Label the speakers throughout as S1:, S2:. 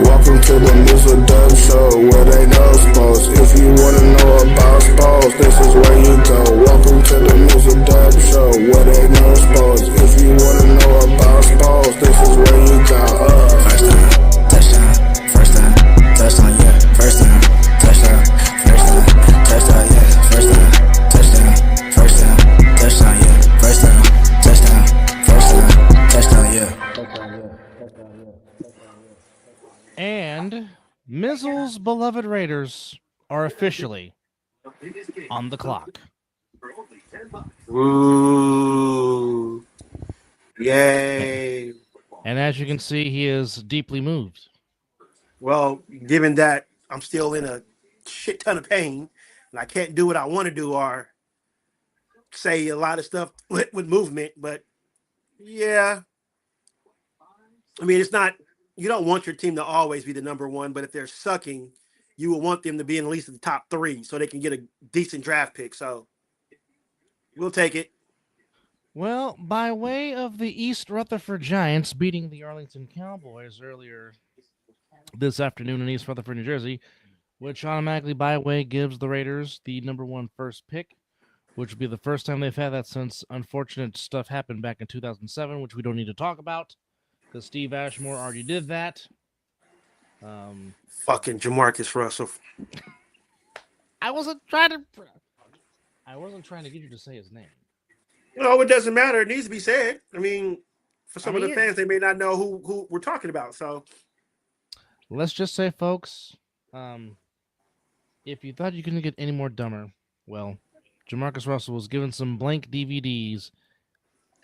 S1: Welcome to the Mizzle Dub Show, where they know sports. If you wanna know about sports, this is where you go. Welcome to the Mizzle Dub Show, where they know sports. If you wanna know about sports, this is where you go.
S2: First time, touchdown. First time, touchdown, yeah. First time, touchdown. First time, touchdown, yeah. First time, touchdown. First time, touchdown, yeah. First time, touchdown. First time, touchdown, yeah.
S3: And Mizzle's beloved Raiders are officially on the clock.
S4: Ooh. Yay.
S3: And as you can see, he is deeply moved.
S4: Well, given that I'm still in a shit ton of pain and I can't do what I want to do or say a lot of stuff with movement, but yeah. I mean, it's not, you don't want your team to always be the number one, but if they're sucking, you will want them to be in at least the top 3 so they can get a decent draft pick. So we'll take it.
S3: Well, by way of the East Rutherford Giants beating the Arlington Cowboys earlier this afternoon in East Rutherford, New Jersey, which automatically, by way, gives the Raiders the number 1 first pick, which would be the first time they've had that since unfortunate stuff happened back in 2007, which we don't need to talk about, because Steve Ashmore already did that.
S4: Fucking Jamarcus Russell.
S3: I wasn't trying to get you to say his name.
S4: No, it doesn't matter. It needs to be said. I mean, for some of the fans, they may not know who we're talking about. So
S3: let's just say, folks, if you thought you couldn't get any more dumber, well, Jamarcus Russell was given some blank DVDs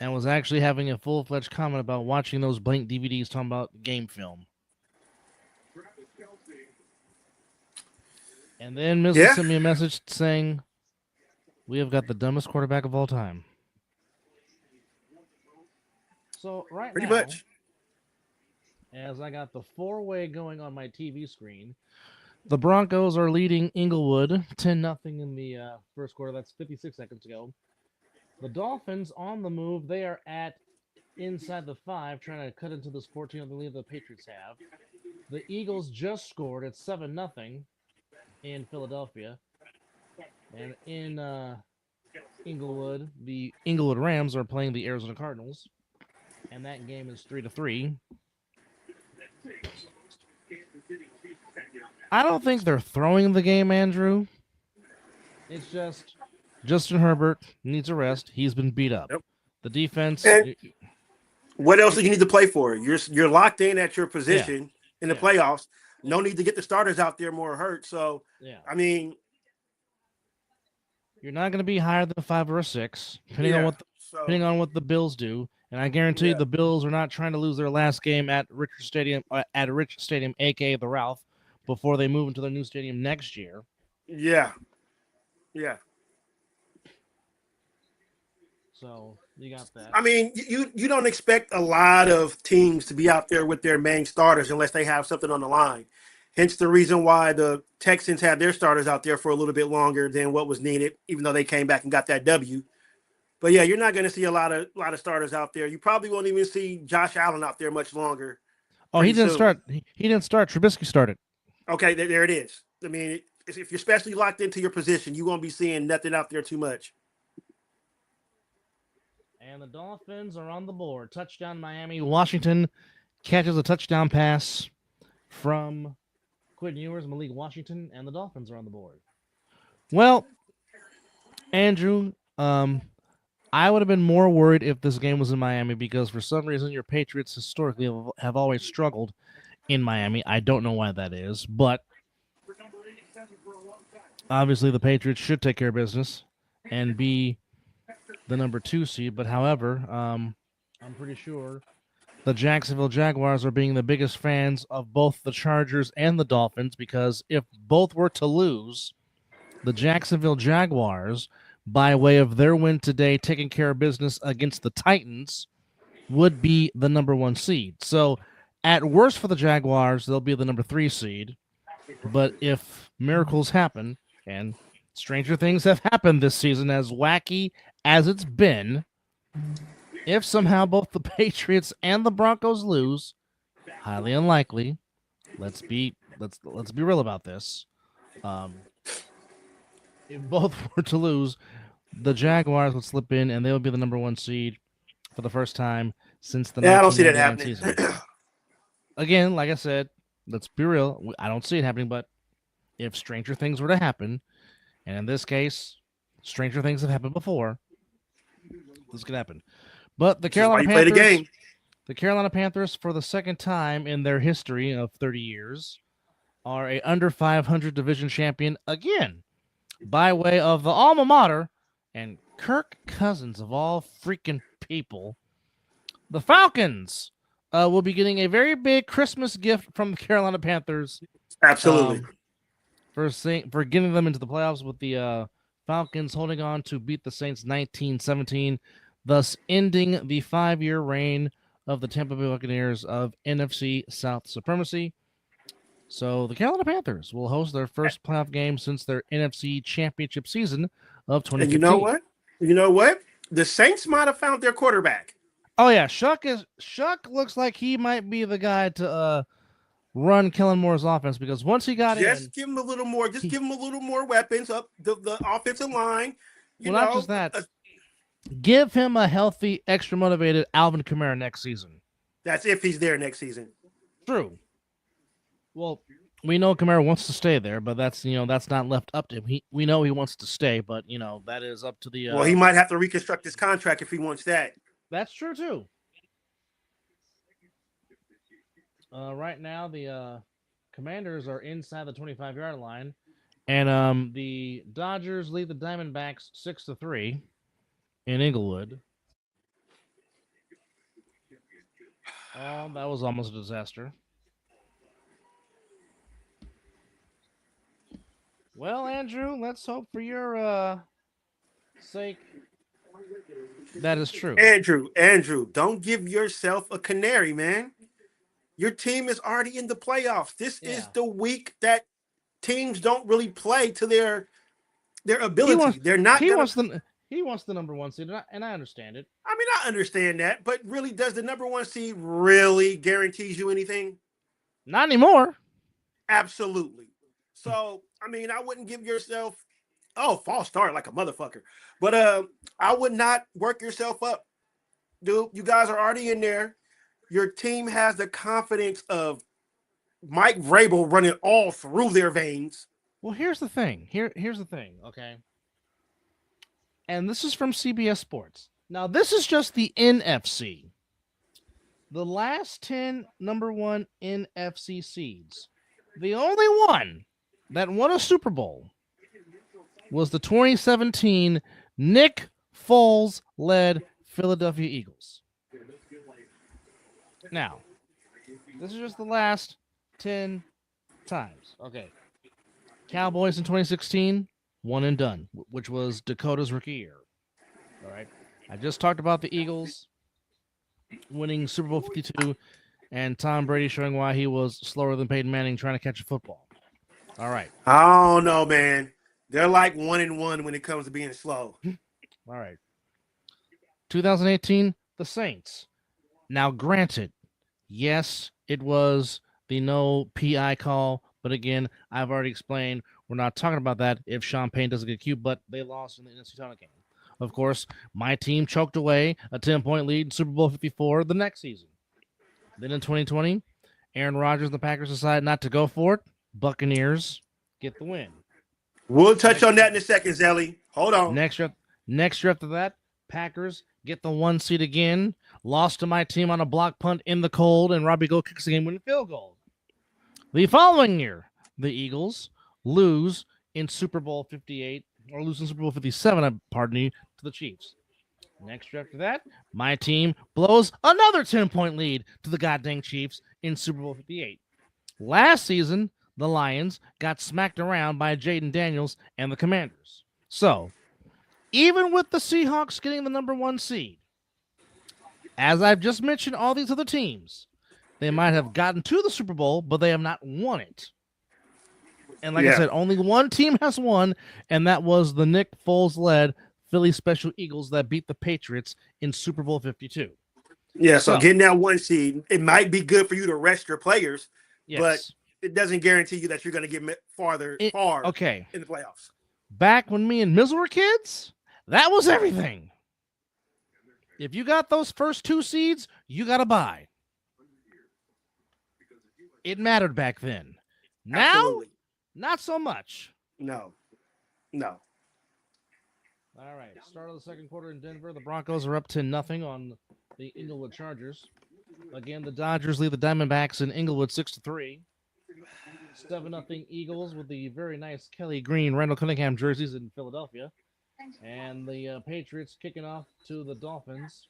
S3: and was actually having a full-fledged comment about watching those blank DVDs talking about game film. And then Mizzle sent me a message saying, we have got the dumbest quarterback of all time. So
S4: pretty much,
S3: as I got the 4-way going on my TV screen, the Broncos are leading Inglewood 10-0 in the first quarter. That's 56 seconds ago. The Dolphins on the move. They are at inside the 5, trying to cut into this 14-0 lead the Patriots have. The Eagles just scored at 7-0 in Philadelphia. And in Inglewood, the Inglewood Rams are playing the Arizona Cardinals. And that game is 3-3. I don't think they're throwing the game, Andrew. It's just Justin Herbert needs a rest. He's been beat up. Yep. The defense.
S4: And what else do you need to play for? You're locked in at your position in the playoffs. No need to get the starters out there more hurt. So, I mean,
S3: you're not going to be higher than 5 or a 6, depending on what the Bills do. And I guarantee you the Bills are not trying to lose their last game at Richard Stadium, aka the Ralph, before they move into their new stadium next year.
S4: Yeah.
S3: So you got that.
S4: I mean, you don't expect a lot of teams to be out there with their main starters unless they have something on the line. Hence the reason why the Texans had their starters out there for a little bit longer than what was needed, even though they came back and got that W. But yeah, you're not going to see a lot of starters out there. You probably won't even see Josh Allen out there much longer.
S3: Oh, he didn't start. He didn't start. Trubisky started.
S4: Okay, there it is. I mean, if you're especially locked into your position, you won't be seeing nothing out there too much.
S3: And the Dolphins are on the board. Touchdown, Miami. Washington catches a touchdown pass from Quinn Ewers, Malik Washington, and the Dolphins are on the board. Well, Andrew, I would have been more worried if this game was in Miami because for some reason your Patriots historically have always struggled in Miami. I don't know why that is, but Obviously, the Patriots should take care of business and be the number 2 seed. But however, I'm pretty sure the Jacksonville Jaguars are being the biggest fans of both the Chargers and the Dolphins, because if both were to lose, the Jacksonville Jaguars, by way of their win today, taking care of business against the Titans, would be the number 1 seed. So at worst for the Jaguars, they'll be the number 3 seed. But if miracles happen, and stranger things have happened this season, as wacky as it's been, if somehow both the Patriots and the Broncos lose, highly unlikely. Let's be real about this. If both were to lose, the Jaguars would slip in, and they would be the number 1 seed for the first time since the
S4: I don't see that
S3: 1999
S4: happening.
S3: season. Again, like I said, let's be real. I don't see it happening, but if stranger things were to happen, and in this case, stranger things have happened before, this could happen. But the Carolina Panthers, the Carolina Panthers, for the second time in their history of 30 years, are a under 500 division champion again, by way of the alma mater and Kirk Cousins of all freaking people. The Falcons will be getting a very big Christmas gift from the Carolina Panthers.
S4: Absolutely.
S3: For getting them into the playoffs, with the Falcons holding on to beat the Saints 19-17, thus ending the 5-year reign of the Tampa Bay Buccaneers of NFC South supremacy. So the Carolina Panthers will host their first playoff game since their NFC Championship season of 2015.
S4: And you know what? The Saints might have found their quarterback.
S3: Oh yeah, Shuck looks like he might be the guy to run Kellen Moore's offense, because once he got
S4: give him a little more. Just give him a little more weapons up the offensive line.
S3: Not just that. Give him a healthy, extra motivated Alvin Kamara next season.
S4: That's if he's there next season.
S3: True. Well, we know Kamara wants to stay there, but that's not left up to him. We know he wants to stay, but that is up to the.
S4: Well, he might have to reconstruct his contract if he wants that.
S3: That's true too. Right now, the Commanders are inside the 25-yard line, and the Dodgers lead the Diamondbacks 6-3 in Inglewood. Oh, that was almost a disaster. Well, Andrew, let's hope for your sake that is true.
S4: Andrew, don't give yourself a canary, man. Your team is already in the playoffs. This is the week that teams don't really play to their ability.
S3: He wants the number 1 seed, and I understand it.
S4: I mean, I understand that, but really, does the number 1 seed really guarantees you anything?
S3: Not anymore.
S4: Absolutely. So, I mean, I wouldn't give yourself false start like a motherfucker. But I would not work yourself up. Dude, you guys are already in there. Your team has the confidence of Mike Vrabel running all through their veins.
S3: Well, here's the thing. Here's the thing, okay? And this is from CBS Sports. Now, this is just the NFC. The last 10 number 1 NFC seeds. The only one that won a Super Bowl was the 2017 Nick Foles-led Philadelphia Eagles. Now, this is just the last 10 times. Okay. Cowboys in 2016, one and done, which was Dakota's rookie year. All right. I just talked about the Eagles winning Super Bowl 52 and Tom Brady showing why he was slower than Peyton Manning trying to catch a football. All right.
S4: I don't know, man. They're like 1-1 when it comes to being slow.
S3: All right. 2018, the Saints. Now, granted, yes, it was the no PI call, but again, I've already explained we're not talking about that if Sean Payne doesn't get cute, but they lost in the NFC title game. Of course, my team choked away a 10-point lead in Super Bowl 54 the next season. Then in 2020, Aaron Rodgers and the Packers decided not to go for it. Buccaneers get the win.
S4: We'll touch on that in a second, Zelly. Hold on.
S3: Next year after that, Packers get the 1 seed again. Lost to my team on a block punt in the cold, and Robbie Gould kicks the game-winning field goal. The following year, the Eagles lose in Super Bowl 58, or losing Super Bowl 57, pardon me, to the Chiefs. Next year after that, my team blows another 10-point lead to the goddamn Chiefs in Super Bowl 58. Last season, the Lions got smacked around by Jaden Daniels and the Commanders. So, even with the Seahawks getting the number 1 seed, as I've just mentioned, all these other teams, they might have gotten to the Super Bowl, but they have not won it. And like I said, only one team has won, and that was the Nick Foles-led Philly Special Eagles that beat the Patriots in Super Bowl 52.
S4: Yeah, so getting that 1 seed, it might be good for you to rest your players, but it doesn't guarantee you that you're going to get far in the playoffs.
S3: Back when me and Mizzle were kids, that was everything. If you got those first 2 seeds, you got to buy. It mattered back then. Now,
S4: Absolutely.
S3: Not so much.
S4: No.
S3: All right, start of the second quarter in Denver. The Broncos are up 10-0 on the Inglewood Chargers. Again, the Dodgers lead the Diamondbacks in Inglewood 6-3. 7-0 Eagles with the very nice Kelly Green, Randall Cunningham jerseys in Philadelphia. And the Patriots kicking off to the Dolphins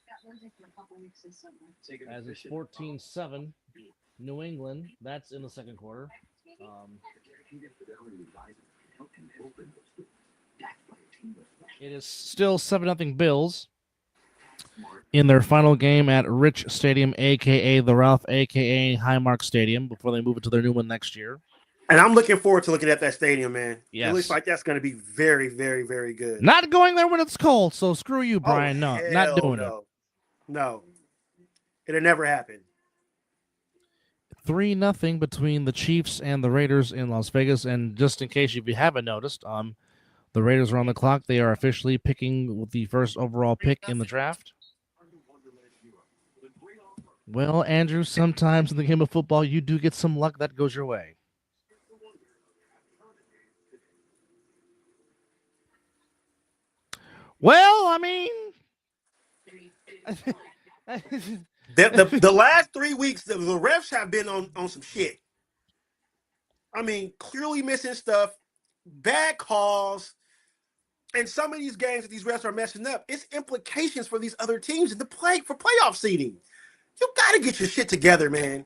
S3: as it's 14-7 New England. That's in the second quarter. It is still 7-0 Bills in their final game at Rich Stadium, a.k.a. the Ralph, a.k.a. Highmark Stadium, before they move into their new one next year.
S4: And I'm looking forward to looking at that stadium, man.
S3: Yes.
S4: It looks like that's going to be very, very, very good.
S3: Not going there when it's cold, so screw you, Brian. No, not doing it.
S4: No. It'll never happen.
S3: 3-0 between the Chiefs and the Raiders in Las Vegas. And just in case if you haven't noticed, the Raiders are on the clock. They are officially picking with the first overall pick in the draft. Well, Andrew, sometimes in the game of football, you do get some luck that goes your way. Well, I mean...
S4: The last 3 weeks, the refs have been on some shit. I mean, clearly missing stuff, bad calls, and some of these games that these refs are messing up, it's implications for these other teams in the playoff seeding. You got to get your shit together, man.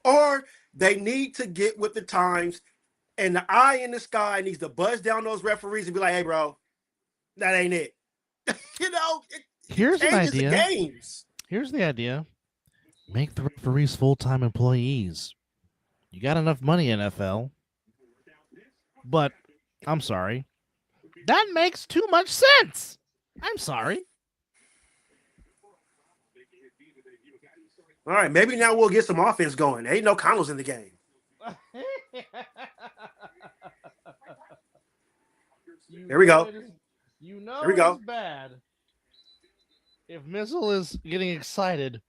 S4: Or they need to get with the times, and the eye in the sky needs to buzz down those referees and be like, hey, bro, that ain't it.
S3: Here's an idea.
S4: The games.
S3: Here's the idea. Make the referees full-time employees. You got enough money, NFL. But, I'm sorry. That makes too much sense. I'm sorry.
S4: All right, maybe now we'll get some offense going. There ain't no Connells in the game. There we go.
S3: There we go. It's bad if Mizzle is getting excited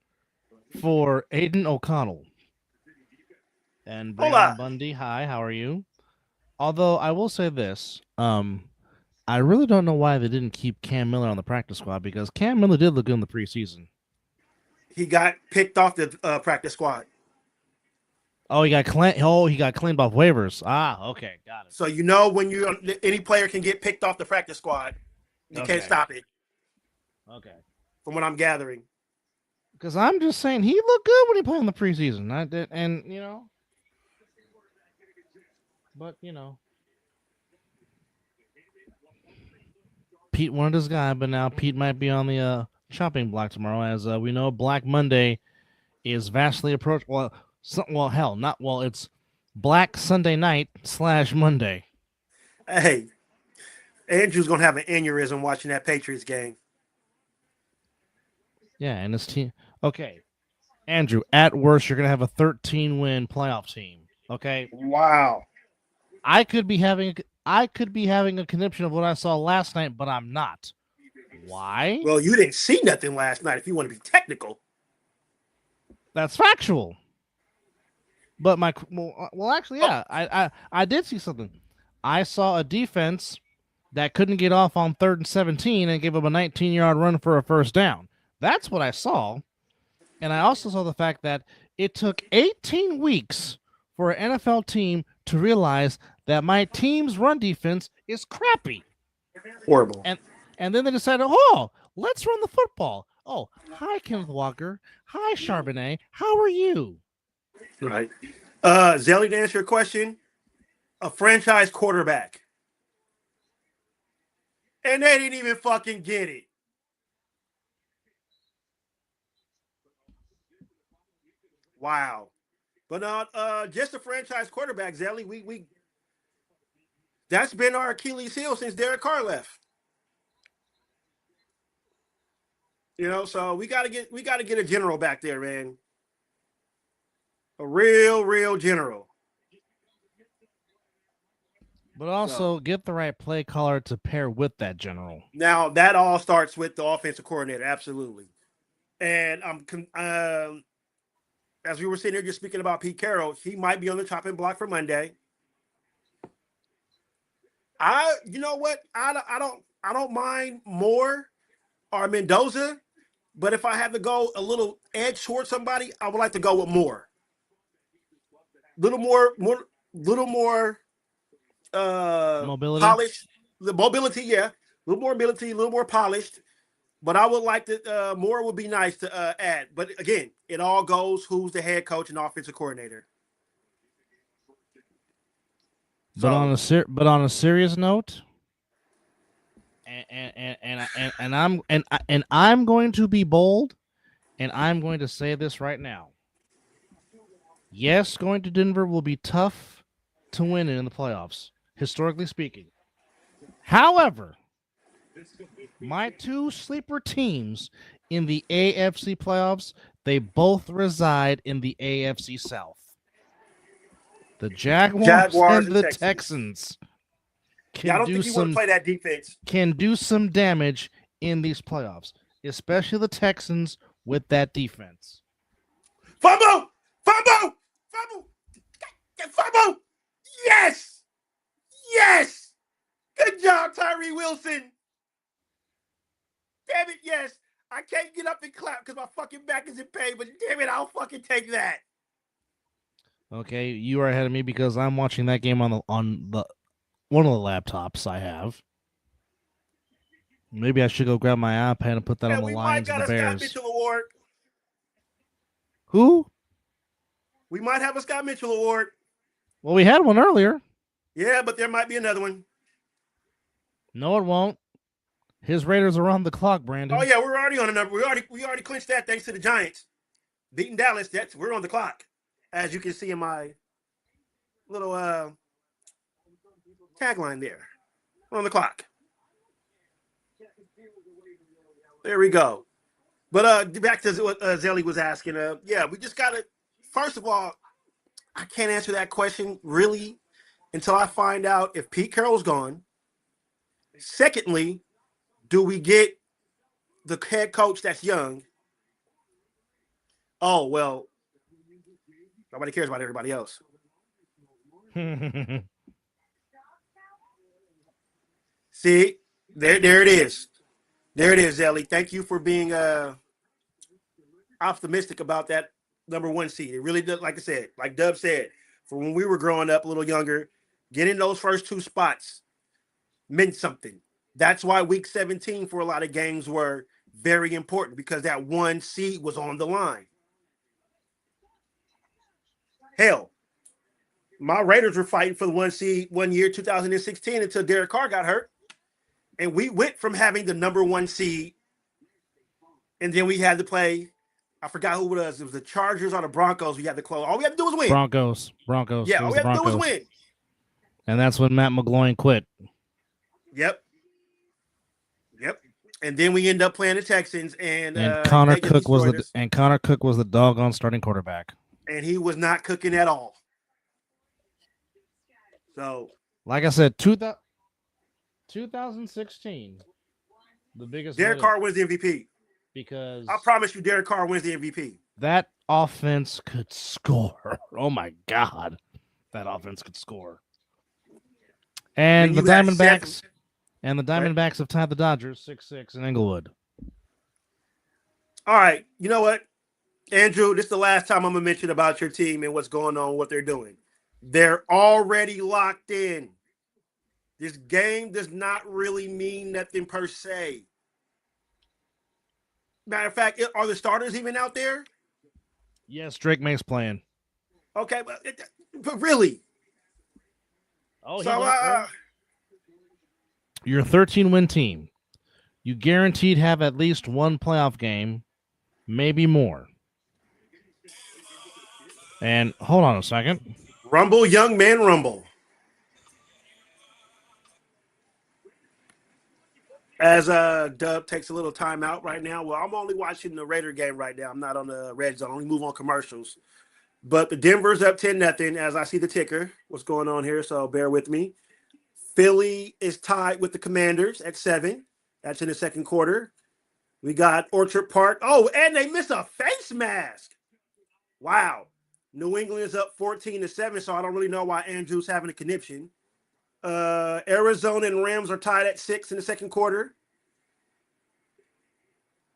S3: for Aiden O'Connell. And Brian Bundy, hi, how are you? Although I will say this, I really don't know why they didn't keep Cam Miller on the practice squad, because Cam Miller did look good in the preseason.
S4: He got picked off the practice squad.
S3: Oh, he got cleaned off waivers. Ah, okay, got it.
S4: So when any player can get picked off the practice squad, you can't stop it.
S3: Okay.
S4: From what I'm gathering.
S3: Because I'm just saying he looked good when he played in the preseason. I did, and but Pete wanted his guy, but now Pete might be on the chopping block tomorrow, as we know Black Monday is vastly approached. It's Black Sunday night / Monday.
S4: Hey, Andrew's gonna have an aneurysm watching that Patriots game.
S3: Yeah, and his team. Okay, Andrew, at worst, you're going to have a 13-win playoff team. Okay.
S4: Wow.
S3: I could be having a conniption of what I saw last night, but I'm not. Why?
S4: Well, you didn't see nothing last night. If you want to be technical,
S3: that's factual. But actually, yeah, I did see something. I saw a defense that couldn't get off on 3rd and 17 and gave up a 19-yard run for a first down. That's what I saw. And I also saw the fact that it took 18 weeks for an NFL team to realize that my team's run defense is crappy.
S4: Horrible.
S3: And then they decided, oh, let's run the football. Oh, hi, Kenneth Walker. Hi, Charbonnet. How are you?
S4: Right. Zelly, to answer your question, a franchise quarterback. And they didn't even fucking get it. Wow. But not just a franchise quarterback, Zelly. We that's been our Achilles heel since Derek Carr left. You know, so we gotta get a general back there, man. A real general.
S3: But also get the right play caller to pair with that general.
S4: Now that all starts with the offensive coordinator, absolutely. And as we were sitting here just speaking about Pete Carroll, he might be on the chopping block for Monday. You know what? I don't mind Moore or Mendoza, but if I had to go a little edge towards somebody, I would like to go with Moore. Little more
S3: mobility,
S4: polished. The mobility, yeah, a little more mobility, a little more polished. But I would like to more would be nice to add. But again, it all goes who's the head coach and offensive coordinator.
S3: But on a serious note, and I'm going to be bold, and I'm going to say this right now. Yes, going to Denver will be tough to win in the playoffs, historically speaking. However, my two sleeper teams in the AFC playoffs, they both reside in the AFC South. The Jaguars and the Texans
S4: I don't think you want to play that defense.
S3: Can do some damage in these playoffs, especially the Texans with that defense.
S4: Fumble! Yes! Good job, Tyree Wilson. Damn it, yes. I can't get up and clap because my fucking back is in pain, but damn it, I'll fucking take that.
S3: Okay, you are ahead of me because I'm watching that game on the one of the laptops I have. Maybe I should go grab my iPad and put that on the Lions and the Bears.
S4: Scott Mitchell Award.
S3: Who?
S4: We might have a Scott Mitchell Award.
S3: Well, we had one earlier.
S4: Yeah, but there might be another one.
S3: No, it won't. His Raiders are on the clock, Brandon.
S4: Oh yeah, we're already on a number. We already clinched that thanks to the Giants beating Dallas. We're on the clock, as you can see in my little tagline there. We're on the clock. There we go. But back to what Zelly was asking. Yeah, we just gotta. First of all, I can't answer that question really until I find out if Pete Carroll's gone. Secondly, do we get the head coach that's young? Oh, well, nobody cares about everybody else. See, there it is. There it is, Ellie. Thank you for being optimistic about that number one seed. It really does, like I said, like Dub said, for when we were growing up a little younger, getting those first two spots meant something. That's why week 17 for a lot of games were very important because that one seed was on the line. Hell, my Raiders were fighting for the one seed one year, 2016, until Derek Carr got hurt. And we went from having the number one seed, and then we had to play. I forgot who it was. It was the Chargers or the Broncos. We had to close. All we had to do was win.
S3: Broncos.
S4: Yeah, all we had to do was win.
S3: And that's when Matt McGloin quit.
S4: Yep. And then we end up playing the Texans, and
S3: Connor Cook was the doggone starting quarterback.
S4: And he was not cooking at all. So,
S3: like I said, 2016, the biggest.
S4: Derek Carr wins the MVP.
S3: Because
S4: I promise you, Derek Carr wins the MVP.
S3: That offense could score. Oh my God, that offense could score. And the Diamondbacks, have tied the Dodgers 6-6 in Inglewood.
S4: All right, you know what, Andrew? This is the last time I'm gonna mention about your team and what's going on, what they're doing. They're already locked in. This game does not really mean nothing per se. Matter of fact, are the starters even out there?
S3: Yes, Drake May's playing.
S4: Okay, but really.
S3: Oh,
S4: So,
S3: you're a 13-win team. You guaranteed have at least one playoff game, maybe more. And hold on a second.
S4: rumble, young man, rumble. As Dub takes a little time out right now. Well, I'm only watching the Raider game right now. I'm not on the red zone. I only move on commercials. But the Denver's up 10-0 as I see the ticker. What's going on here? So bear with me. Philly is tied with the Commanders at 7. That's in the second quarter. We got Orchard Park. Oh, and they missed a face mask. Wow. New England is up 14-7, so I don't really know why Andrew's having a conniption. Arizona and Rams are tied at 6 in the second quarter.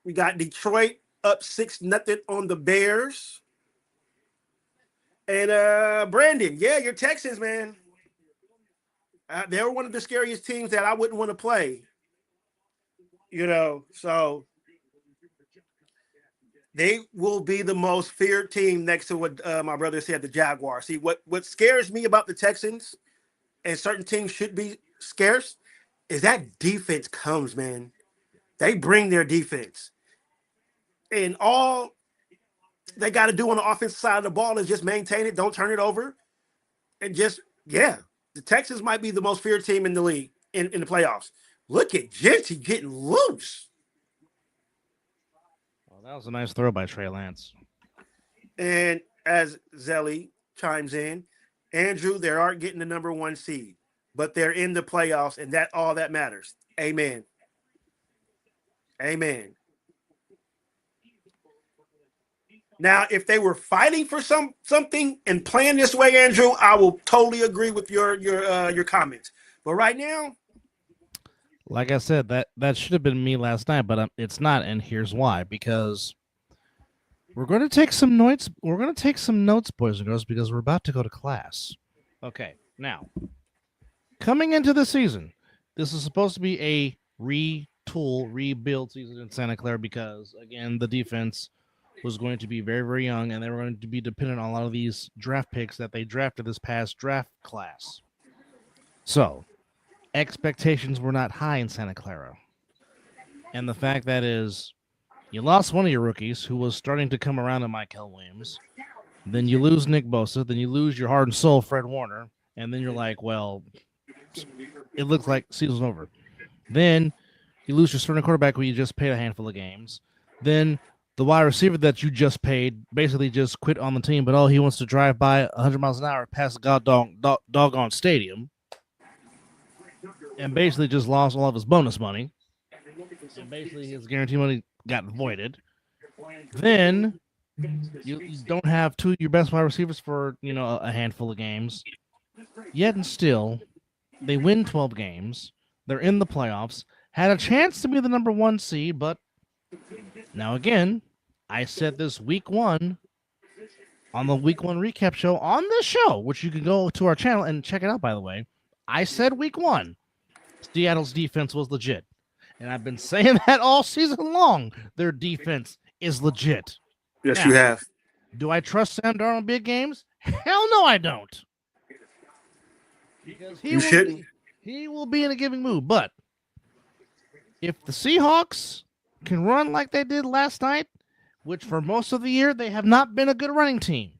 S4: We got Detroit up 6-0 on the Bears. And Brandon, yeah, your Texans, man. They were one of the scariest teams that I wouldn't want to play. So they will be the most feared team next to what my brother said, the Jaguars. See, what scares me about the Texans, and certain teams should be scarce, is that defense comes, man. They bring their defense. And all they got to do on the offensive side of the ball is just maintain it, don't turn it over. And just, the Texans might be the most feared team in the league in the playoffs. Look at Genty getting loose.
S3: Well, that was a nice throw by Trey Lance.
S4: And as Zelly chimes in, Andrew, they aren't getting the number 1 seed, but they're in the playoffs, and that all that matters. Amen. Amen. Now, if they were fighting for something and playing this way, Andrew, I will totally agree with your comments. But right now,
S3: like I said, that should have been me last night, but it's not, and here's why. Because we're going to take some notes. We're going to take some notes, boys and girls, because we're about to go to class. Okay, now coming into the season, this is supposed to be a rebuild season in Santa Clara because, again, the defense was going to be very, very young, and they were going to be dependent on a lot of these draft picks that they drafted this past draft class. So, expectations were not high in Santa Clara. And the fact that is, you lost one of your rookies who was starting to come around to Michael Williams. Then you lose Nick Bosa. Then you lose your heart and soul, Fred Warner. And then you're like, well, it looks like season's over. Then you lose your starting quarterback who you just paid a handful of games. Then the wide receiver that you just paid basically just quit on the team, but he wants to drive by 100 miles an hour past the doggone stadium and basically just lost all of his bonus money. And basically his guarantee money got voided. Then you don't have two of your best wide receivers for, a handful of games. Yet and still, they win 12 games. They're in the playoffs. Had a chance to be the number 1 seed, but now again, I said this week 1 on the week 1 recap show on this show, which you can go to our channel and check it out, by the way. I said week 1, Seattle's defense was legit. And I've been saying that all season long. Their defense is legit.
S4: Yes, now, you have.
S3: Do I trust Sam Darnold in big games? Hell no, I don't. Because he will be in a giving mood. But if the Seahawks can run like they did last night, which for most of the year they have not been a good running team.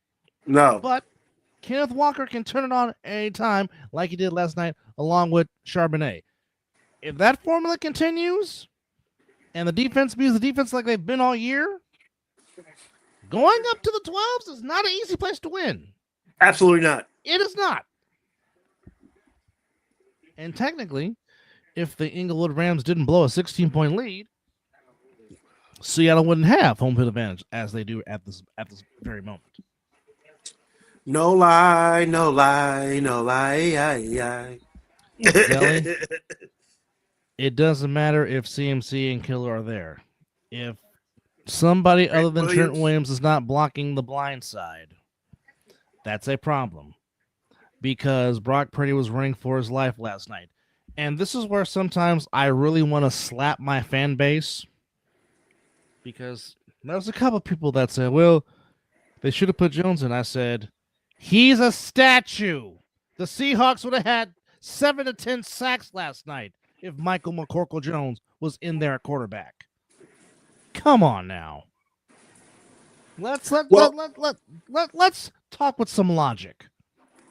S4: No.
S3: But Kenneth Walker can turn it on any time like he did last night along with Charbonnet. If that formula continues and the defense beats the defense like they've been all year, going up to the 12s is not an easy place to win.
S4: Absolutely not.
S3: It is not. And technically, if the Inglewood Rams didn't blow a 16-point lead, Seattle wouldn't have home field advantage as they do at this very moment.
S4: No lie, no lie, no lie.
S3: Zelly, it doesn't matter if CMC and Killer are there. If somebody other than Trent Williams is not blocking the blind side, that's a problem. because Brock Purdy was running for his life last night. And this is where sometimes I really want to slap my fan base, because there's a couple people that said, well, they should have put Jones in. I said, he's a statue. The Seahawks would have had 7 to 10 sacks last night if Michael McCorkle Jones was in there at quarterback. Come on now. Let's talk with some logic.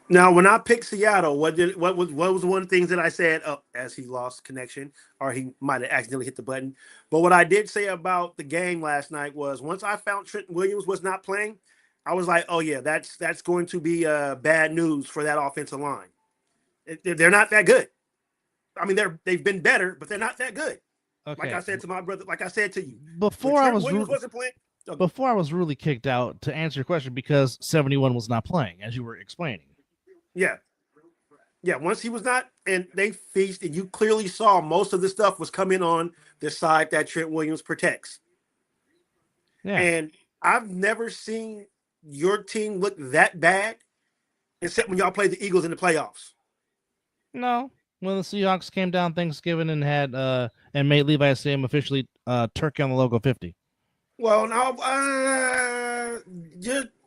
S4: Now, when I picked Seattle, what was one of the things that I said? Oh, as he lost connection, or he might have accidentally hit the button. But what I did say about the game last night was, once I found Trent Williams was not playing, I was like, oh yeah, that's going to be bad news for that offensive line. They're not that good. I mean, they've been better, but they're not that good.
S3: Okay.
S4: Like I said to my brother, like I said to you,
S3: before I was
S4: wasn't playing. Okay.
S3: Before I was really kicked out, to answer your question, because 71 was not playing, as you were explaining.
S4: Yeah. Once he was not, and they feast, and you clearly saw most of the stuff was coming on the side that Trent Williams protects.
S3: Yeah.
S4: And I've never seen your team look that bad, except when y'all played the Eagles in the playoffs.
S3: No, when the Seahawks came down Thanksgiving and had and made Levi Sam officially turkey on the logo 50.
S4: Well,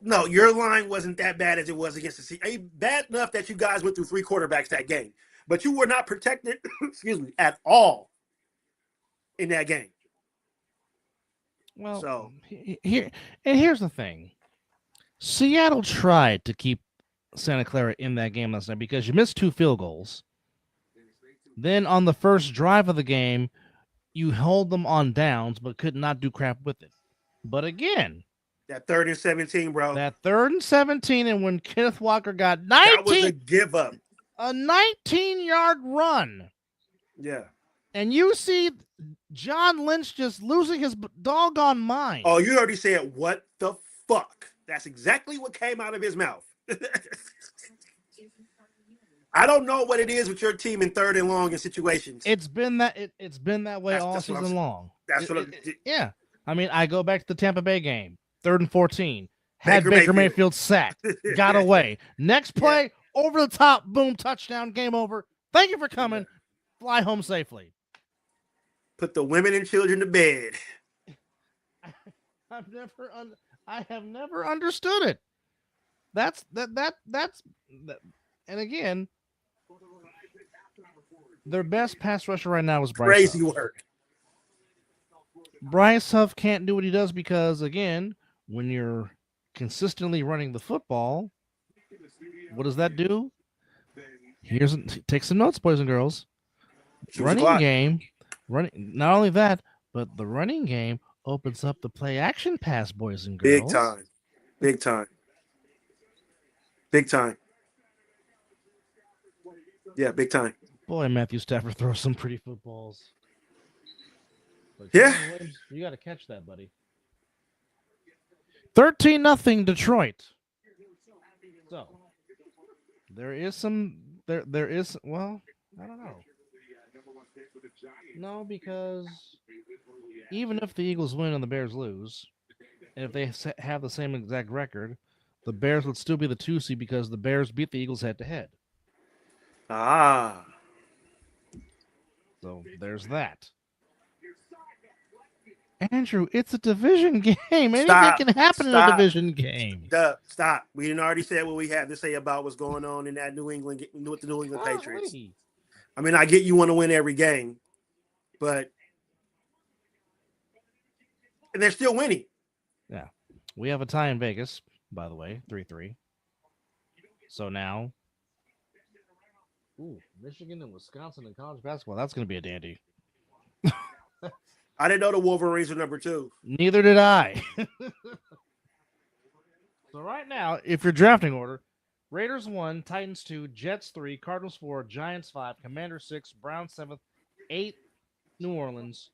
S4: no, your line wasn't that bad as it was against the Seahawks. Bad enough that you guys went through 3 quarterbacks that game, but you were not protected, excuse me, at all in that game.
S3: Well,
S4: so
S3: here's the thing: Seattle tried to keep Santa Clara in that game last night because you missed 2 field goals. Then on the first drive of the game, you held them on downs, but could not do crap with it. But again,
S4: that 3rd and 17, bro.
S3: That 3rd and 17, and when Kenneth Walker got 19,
S4: that was a give up.
S3: A 19-yard run.
S4: Yeah.
S3: And you see John Lynch just losing his doggone mind.
S4: Oh, you already said, what the fuck? That's exactly what came out of his mouth. I don't know what it is with your team in 3rd and long in situations.
S3: It's been that it's been that way all season long.
S4: That's what
S3: yeah. I mean, I go back to the Tampa Bay game, 3rd and 14. Had Baker Mayfield sacked, got away. Next play, over the top, boom, touchdown, game over. Thank you for coming. Fly home safely.
S4: Put the women and children to bed.
S3: I have never understood it. That's and again, their best pass rusher right now is Bryce.
S4: Crazy
S3: Huff.
S4: work.
S3: Bryce Huff can't do what he does because, again, when you're consistently running the football, what does that do? Take some notes, boys and girls. Running game, not only that, but the running game opens up the play action pass, boys and girls.
S4: Big time. Yeah, big time.
S3: Boy, Matthew Stafford throws some pretty footballs. But Williams, you got to catch that, buddy. 13-0 Detroit. So there is well, I don't know. No, because even if the Eagles win and the Bears lose, and if they have the same exact record, the Bears would still be the 2 seed because the Bears beat the Eagles head-to-head. So there's that. Andrew, it's a division game. Anything can happen in a division game.
S4: Stop. We didn't already say what we had to say about what's going on in that New England with the New England Patriots. I mean, I get you want to win every game, but and they're still winning.
S3: Yeah. We have a tie in Vegas, by the way, 3-3. So now, Michigan and Wisconsin in college basketball. That's going to be a dandy.
S4: I didn't know the Wolverines were number 2.
S3: Neither did I. So right now, if you're drafting order, Raiders 1, Titans 2, Jets 3, Cardinals 4, Giants 5, Commanders 6, Browns 7th, 8, New Orleans,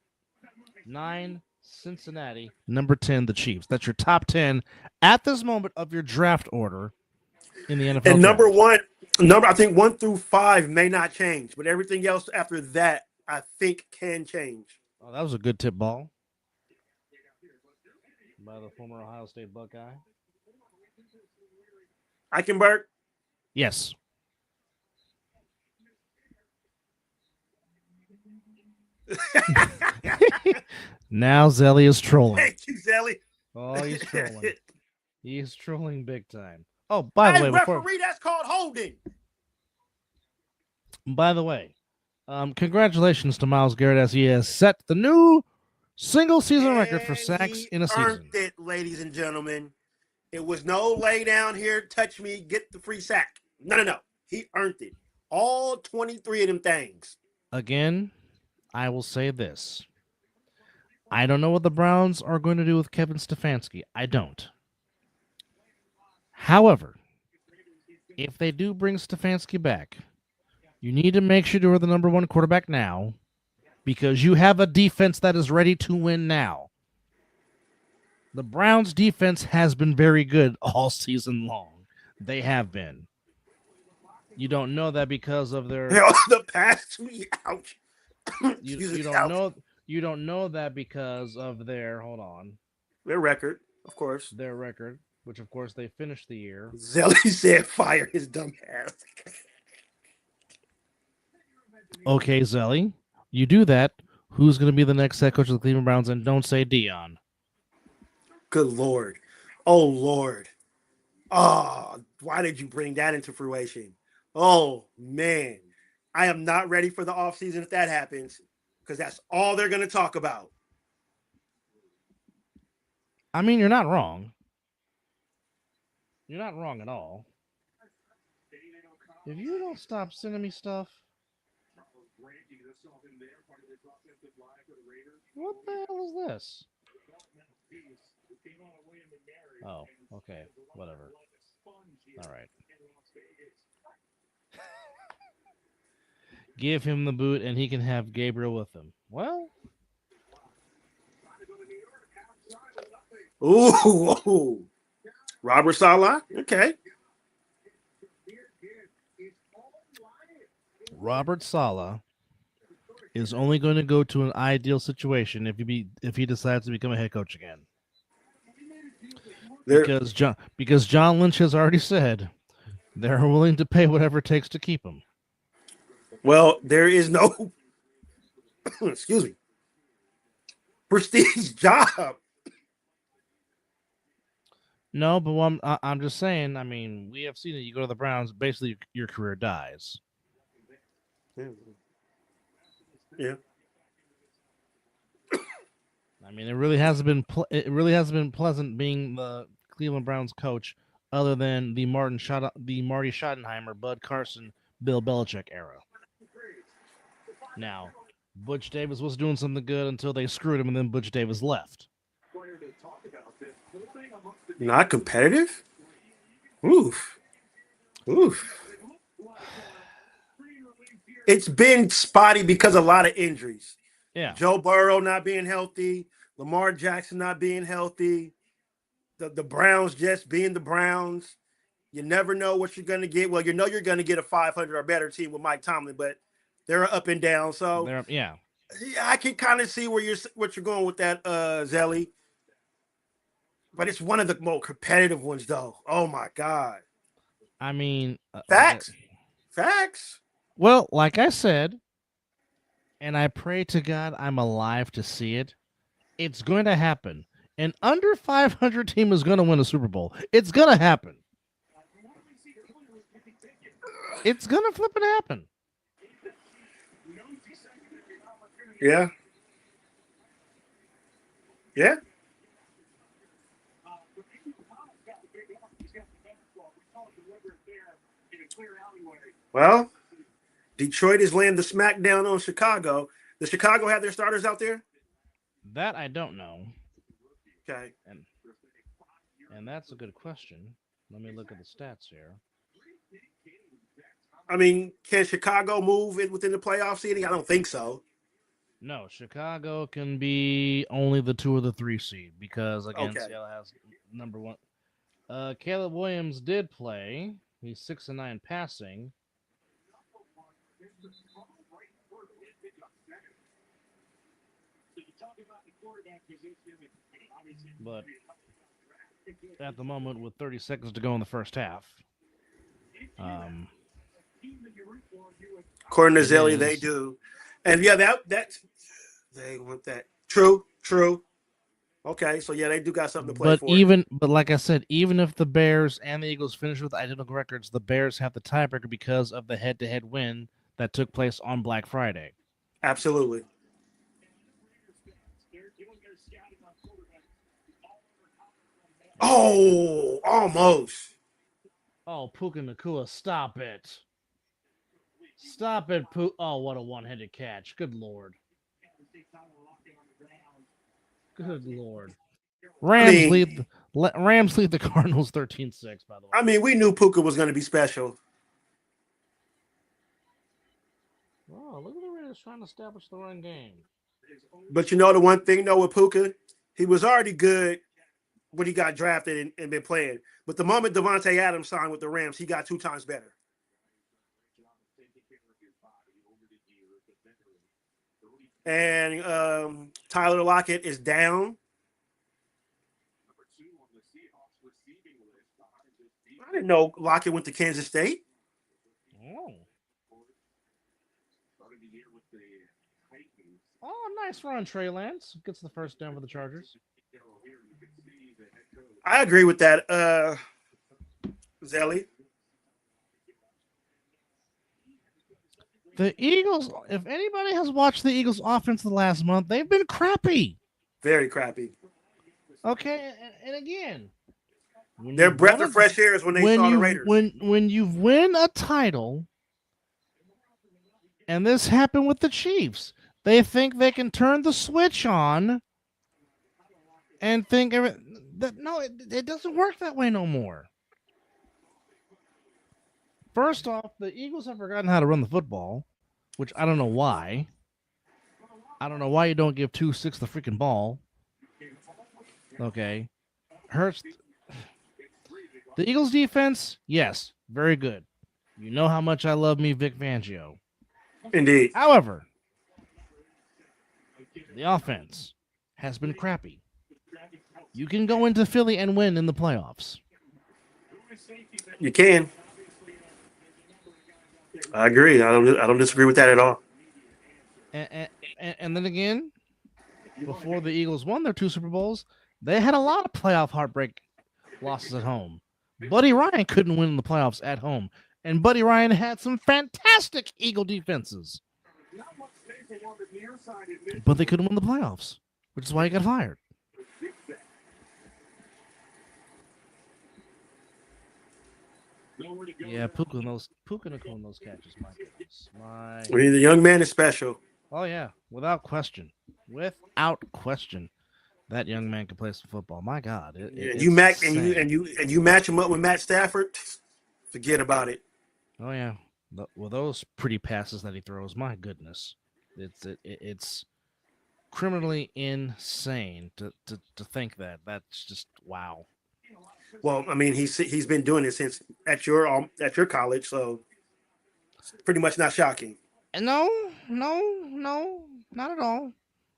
S3: 9, Cincinnati, number 10, the Chiefs. That's your top 10 at this moment of your draft order in the NFL.
S4: And number draft. I think 1 through 5 may not change, but everything else after that, I think can change.
S3: Oh, that was a good tip ball by the former Ohio State Buckeye.
S4: Eichenberg?
S3: Yes. Now Zelly is trolling.
S4: Thank you, Zelly.
S3: Oh, he's trolling. He's trolling big time. Oh, by the way,
S4: referee, that's called holding.
S3: By the way, congratulations to Myles Garrett as he has set the new single season record for sacks in a season.
S4: Earned it, ladies and gentlemen. It was no lay down here, touch me, get the free sack. No. He earned it. All 23 of them things.
S3: Again, I will say this. I don't know what the Browns are going to do with Kevin Stefanski. I don't. However, if they do bring Stefanski back, you need to make sure you're the number one quarterback now because you have a defense that is ready to win now. The Browns' defense has been very good all season long. They have been. You don't know that because of their
S4: the past 2 years. Ouch.
S3: You don't know that because of their
S4: their record, of course.
S3: Their record, which of course they finished the year.
S4: Zelly said, "Fire his dumb ass."
S3: Okay, Zelly, you do that. Who's going to be the next head coach of the Cleveland Browns? And don't say Dion.
S4: Good Lord. Oh, Lord. Oh, why did you bring that into fruition? Oh, man. I am not ready for the offseason if that happens because that's all they're going to talk about.
S3: I mean, you're not wrong. You're not wrong at all. If you don't stop sending me stuff. What the hell is this? Oh, okay. Whatever. All right. Give him the boot and he can have Gabriel with him. Well.
S4: Ooh. Robert Saleh? Okay.
S3: Robert Saleh is only going to go to an ideal situation if he decides to become a head coach again. Because John Lynch has already said they're willing to pay whatever it takes to keep him.
S4: Well, there is no excuse me prestige job.
S3: No, but I'm just saying. I mean, we have seen it. You go to the Browns, basically your career dies.
S4: Yeah.
S3: I mean, it really hasn't been pleasant being the Cleveland Browns coach, other than the Marty Schottenheimer, Bud Carson, Bill Belichick era. Now, Butch Davis was doing something good until they screwed him, and then Butch Davis left.
S4: Not competitive? Oof. It's been spotty because of a lot of injuries.
S3: Yeah.
S4: Joe Burrow not being healthy, Lamar Jackson not being healthy, the Browns just being the Browns. You never know what you're going to get. Well, you know you're going to get a 500 or better team with Mike Tomlin, but they're up and down. So
S3: yeah,
S4: I can kind of see what you're going with that, Zelly. But it's one of the more competitive ones, though. Oh my God!
S3: I mean,
S4: facts.
S3: Well, like I said, and I pray to God I'm alive to see it. It's going to happen. An under 500 team is going to win a Super Bowl. It's going to happen. It's going to flip and happen.
S4: Yeah. Well, Detroit is laying the smackdown on Chicago. Does Chicago have their starters out there?
S3: That I don't know.
S4: Okay.
S3: And that's a good question. Let me look at the stats here.
S4: I mean, can Chicago move it within the playoff seeding? I don't think so.
S3: No, Chicago can be only the 2 or the 3 seed because, again, Seattle has number 1. Caleb Williams did play. He's 6-9 passing. But at the moment, with 30 seconds to go in the first half,
S4: according to Zelly, they do. And yeah, that's They want that. True. Okay, so yeah, they do got something to play
S3: But
S4: for.
S3: like I said, even if the Bears and the Eagles finish with identical records, the Bears have the tiebreaker because of the head-to-head win that took place on Black Friday.
S4: Absolutely. Oh, almost.
S3: Oh, Puka Nakua, stop it. Stop it, Puka. Oh, what a one-handed catch. Good Lord. Good Lord.
S4: I
S3: Rams
S4: mean,
S3: lead the Cardinals 13-6, by the way.
S4: we knew Puka was going to be special.
S3: Oh, look at the Raiders trying to establish the run game.
S4: But you know the one thing though with Puka, he was already good when he got drafted and been playing. But the moment Devontae Adams signed with the Rams, he got 2 times better. And Tyler Lockett is down. I didn't know Lockett went to Kansas State.
S3: Oh. Oh, nice run, Trey Lance. Gets the first down for the Chargers.
S4: I agree with that, Zelly.
S3: The Eagles, if anybody has watched the Eagles offense the last month, they've been crappy.
S4: Very crappy.
S3: Okay, and again,
S4: Their breath of fresh air is when they saw the Raiders.
S3: When you win a title, and this happened with the Chiefs, they think they can turn the switch on and think that no, it doesn't work that way no more. First off, the Eagles have forgotten how to run the football, which I don't know why. I don't know why you don't give 2-6 the freaking ball. Okay. Hurts. The Eagles defense, yes, very good. You know how much I love me Vic Fangio.
S4: Indeed.
S3: However, the offense has been crappy. You can go into Philly and win in the playoffs.
S4: You can. I agree. I don't disagree with that at all.
S3: And then again, before the Eagles won their 2 Super Bowls, they had a lot of playoff heartbreak losses at home. Buddy Ryan couldn't win in the playoffs at home. And Buddy Ryan had some fantastic Eagle defenses. But they couldn't win the playoffs, which is why he got fired. Yeah, Puka and those catches, my goodness.
S4: The young man is special.
S3: Oh yeah, without question. Without question. That young man can play some football. My God.
S4: You match him up with Matt Stafford, forget about it.
S3: Oh yeah. Well, those pretty passes that he throws, my goodness. It's criminally insane to think that. That's just wow.
S4: Well, I mean, he's been doing it since at your college, so it's pretty much not shocking.
S3: No, not at all.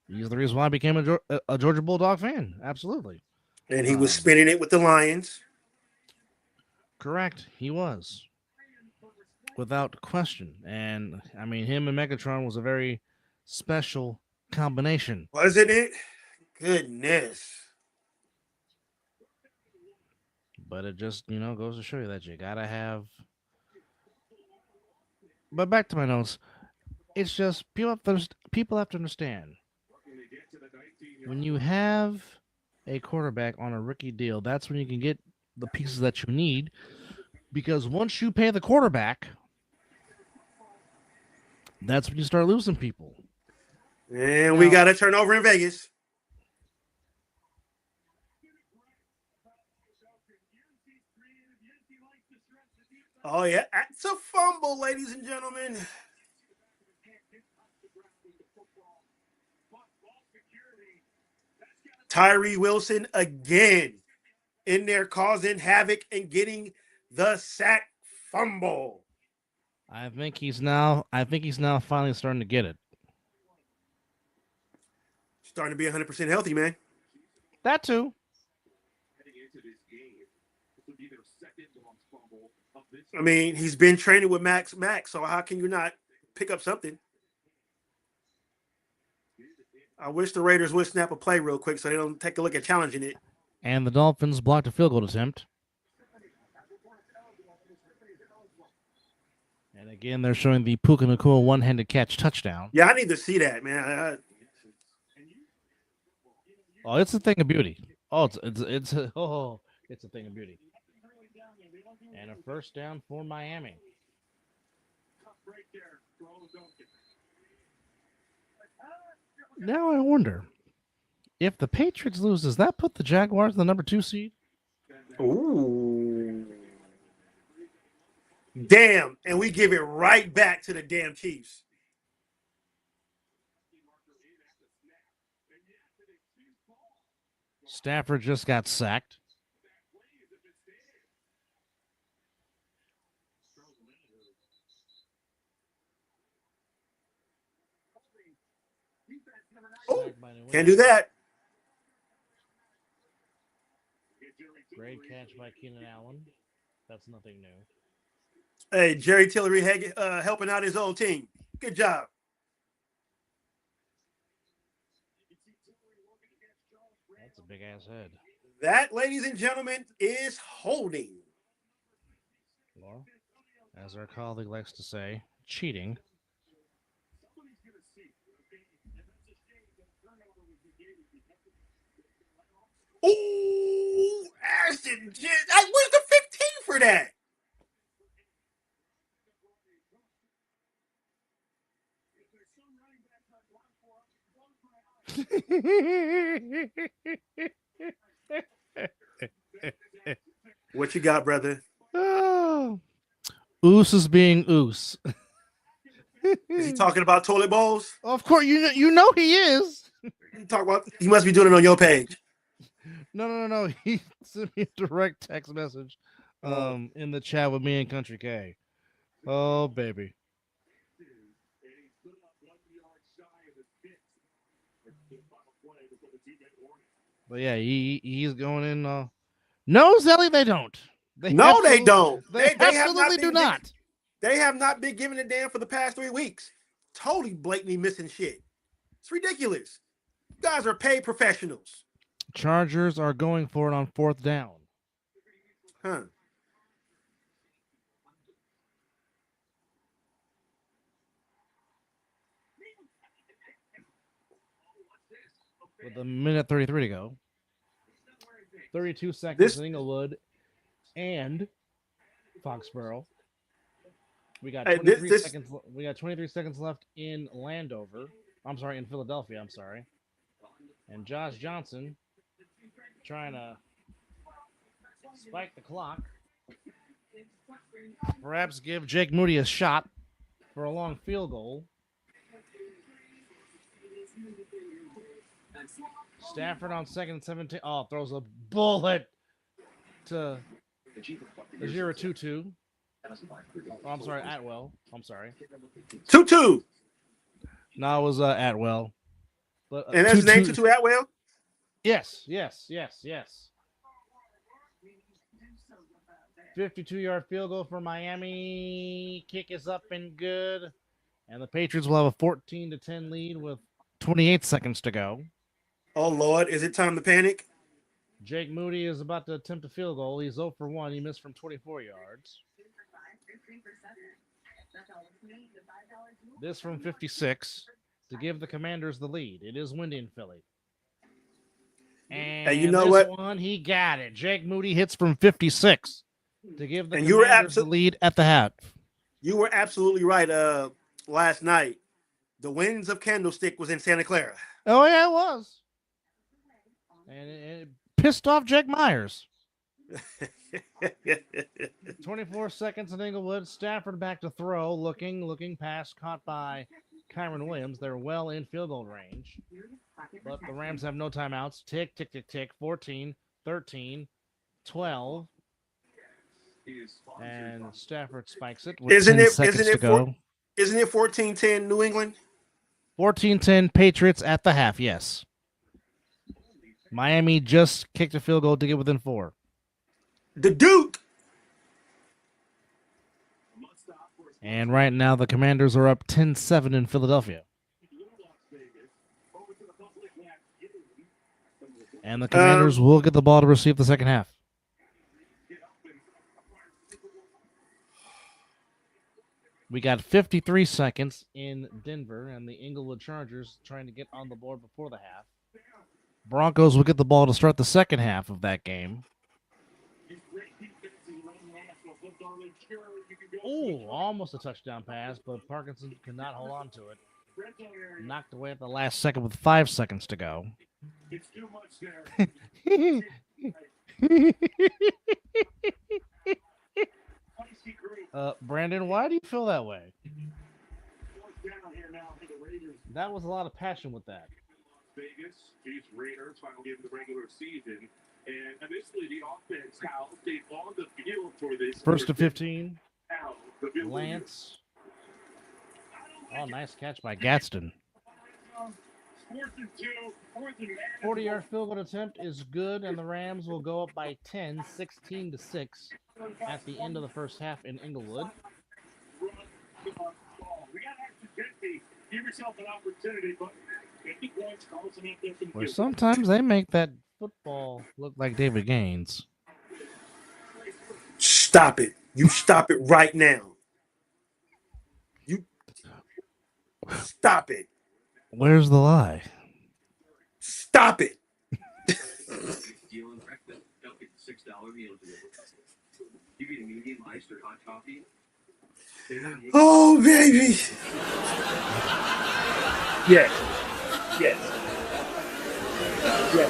S3: He's the reason why I became a Georgia Bulldog fan. Absolutely.
S4: And he was spinning it with the Lions.
S3: Correct. He was. Without question. And, I mean, him and Megatron was a very special combination.
S4: Wasn't it? Goodness.
S3: But it just, goes to show you that you got to have... But back to my notes. It's just, people have to understand. When you have a quarterback on a rookie deal, that's when you can get the pieces that you need. Because once you pay the quarterback, that's when you start losing people.
S4: And we got a turnover in Vegas. Oh, yeah. It's a fumble, ladies and gentlemen. Tyree Wilson again in there causing havoc and getting the sack fumble.
S3: I think he's now finally starting to get it.
S4: Starting to be 100% healthy, man.
S3: That too.
S4: I mean, he's been training with Max, so how can you not pick up something? I wish the Raiders would snap a play real quick so they don't take a look at challenging it.
S3: And the Dolphins blocked a field goal attempt. And again, they're showing the Puka Nacua one-handed catch touchdown.
S4: Yeah, I need to see that, man.
S3: Oh, it's a thing of beauty. Oh, it's a thing of beauty. And a first down for Miami. Now I wonder, if the Patriots lose, does that put the Jaguars in the number 2 seed?
S4: Ooh. Damn, and we give it right back to the damn Chiefs.
S3: Stafford just got sacked.
S4: Oh, can't do that.
S3: Great catch by Keenan Allen. That's nothing new.
S4: Hey, Jerry Tillery helping out his old team. Good job.
S3: That's a big-ass head.
S4: That, ladies and gentlemen, is holding.
S3: Or, as our colleague likes to say, cheating.
S4: Ooh, Ashton, where's the 15 for that? What you got, brother?
S3: Oh. Oos is being Oos.
S4: Is he talking about toilet bowls?
S3: Of course, you know he is.
S4: He must be doing it on your page.
S3: No. He sent me a direct text message in the chat with me and Country K. Oh, baby. But yeah, he's going in. No, Zelly, they don't.
S4: They don't.
S3: They absolutely do not.
S4: They have not been giving a damn for the past 3 weeks. Totally blatantly missing shit. It's ridiculous. You guys are paid professionals.
S3: Chargers are going for it on 4th down.
S4: Huh.
S3: With a minute 33 to go. 32 seconds in Inglewood and Foxborough. We got 23 seconds. We got 23 seconds left in Landover. I'm sorry, in Philadelphia. I'm sorry. And Josh Johnson trying to spike the clock. Perhaps give Jake Moody a shot for a long field goal. Stafford on 2nd and 17. Oh, throws a bullet to Ajira Tutu. Oh, I'm sorry, Atwell. I'm sorry.
S4: Tutu.
S3: No, it was Atwell. But,
S4: and that's his name, Tutu Atwell?
S3: Yes. 52-yard field goal for Miami. Kick is up and good. And the Patriots will have a 14-10 lead with 28 seconds to go.
S4: Oh, Lord. Is it time to panic?
S3: Jake Moody is about to attempt a field goal. He's 0 for 1. He missed from 24 yards. This from 56 to give the Commanders the lead. It is windy in Philly. And
S4: you know what?
S3: One, he got it. Jake Moody hits from 56 to give the Commanders the lead at the half.
S4: You were absolutely right. Last night, the Winds of Candlestick was in Santa Clara.
S3: Oh, yeah, it was. And it pissed off Jake Myers. 24 seconds in Inglewood. Stafford back to throw. Looking pass caught by Kyron Williams. They're well in field goal range. But the Rams have no timeouts. Tick. 14, 13, 12. And Stafford spikes it with 10 seconds to go.
S4: Isn't it 14-10 New England?
S3: 14-10 Patriots at the half, yes. Miami just kicked a field goal to get within 4.
S4: The Duke.
S3: And right now the Commanders are up 10-7 in Philadelphia. And the Commanders will get the ball to receive the second half. We got 53 seconds in Denver, and the Inglewood Chargers trying to get on the board before the half. Broncos will get the ball to start the second half of that game. Oh, almost a touchdown pass, but Parkinson could not hold on to it. Knocked away at the last second with 5 seconds to go. Brandon, why do you feel that way? That was a lot of passion with that.
S5: Vegas, Chiefs, Raiders, final game of the regular season. And initially, the offense, Kyle, stayed on the field for this.
S3: First to 15. Lance. Oh, nice catch by Gadsden. 40-yard field goal attempt is good, and the Rams will go up by 10, 16-6 at the end of the first half in Inglewood.
S5: Give yourself an opportunity, but
S3: Where sometimes they make that football look like David Gaines.
S4: Stop it. You stop it right now. You stop it.
S3: Where's the lie?
S4: Stop it. Oh, baby. Yes. Yes. Yes.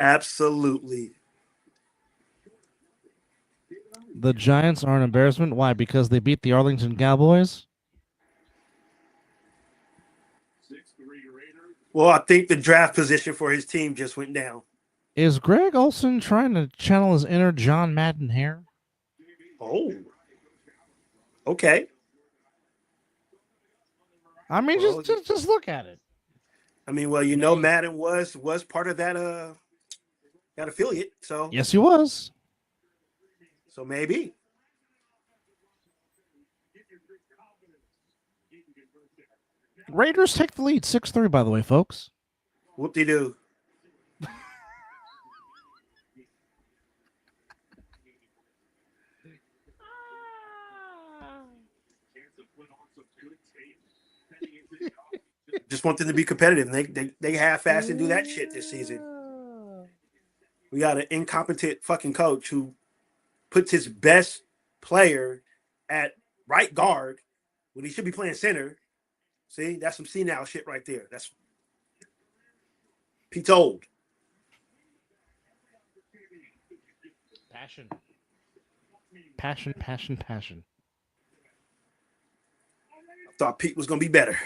S4: Absolutely.
S3: The Giants are an embarrassment. Why? Because they beat the Arlington Cowboys?
S4: Well, I think the draft position for his team just went down.
S3: Is Greg Olson trying to channel his inner John Madden hair?
S4: Oh. Okay.
S3: I mean, just look at it.
S4: I mean, well, you know, Madden was part of that affiliate, so
S3: yes, he was.
S4: So maybe.
S3: Raiders take the lead, 6-3, by the way, folks.
S4: Whoop-de-doo. Just want them to be competitive. They half-ass and do that shit this season. We got an incompetent fucking coach who puts his best player at right guard when he should be playing center. See, that's some senile shit right there. That's Pete's old.
S3: Passion. Passion, passion, passion.
S4: I thought Pete was going to be better.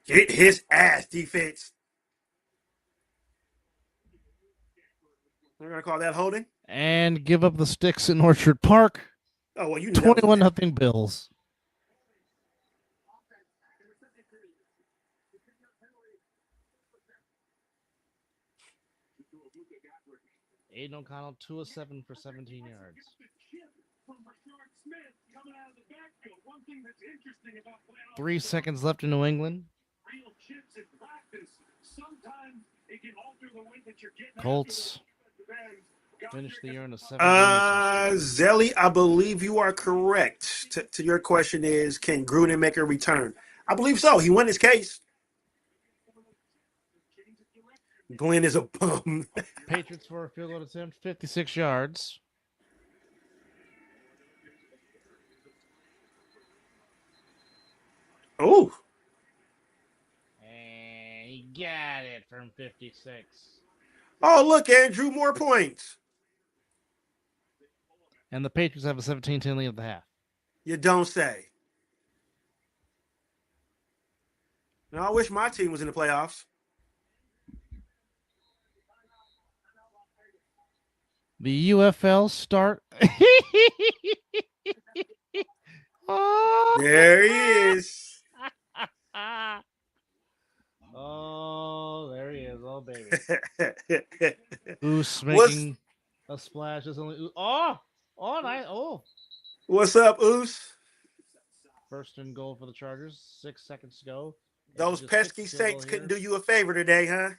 S4: Get his ass, defense. They're going to call that holding?
S3: And give up the sticks in Orchard Park.
S4: Oh, well, you knew
S3: 21-0 Bills. Aiden O'Connell, 2 of 7 for 17 yards. 3 seconds left in New England. Colts finish the year in a 7-game.
S4: Zelly, I believe you are correct. To your question is, can Gruden make a return? I believe so. He won his case. Glenn is a bum.
S3: Patriots for a field goal attempt, 56 yards.
S4: Oh.
S3: And he got it from 56.
S4: Oh, look, Andrew, more points.
S3: And the Patriots have a 17-10 lead at the half.
S4: You don't say. Now, I wish my team was in the playoffs.
S3: The UFL start. Oh.
S4: There he is.
S3: Oh, there he is. Oh, baby. Oos making a splash. It's only oh. Oh, nice. Oh,
S4: What's up, Oos?
S3: first and goal for the Chargers. 6 seconds to go. If he
S4: Those
S3: just kicks
S4: pesky
S3: the field goal
S4: Saints couldn't
S3: here,
S4: do you a favor today, huh?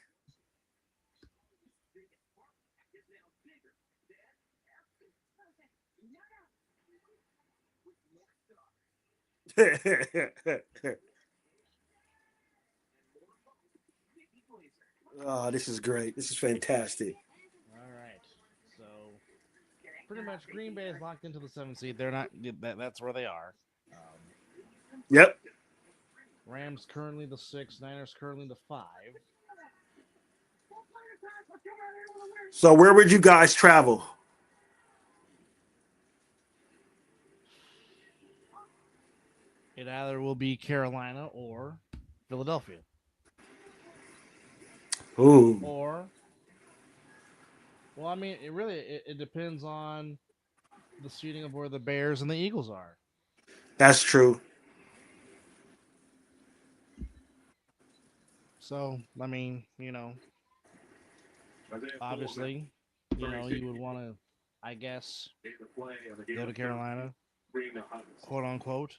S4: Oh, this is great. This is fantastic.
S3: all right. So pretty much Green Bay is locked into the 7th seed. They're not. That's where they are. Um,
S4: Yep.
S3: Rams currently the 6. Niners currently the 5.
S4: So where would you guys travel?
S3: It either will be Carolina or Philadelphia,
S4: Ooh,
S3: or well, I mean, it depends on the seating of where the Bears and the Eagles are.
S4: that's true.
S3: So I mean, obviously, you would want to, I guess, go to Carolina, quote unquote.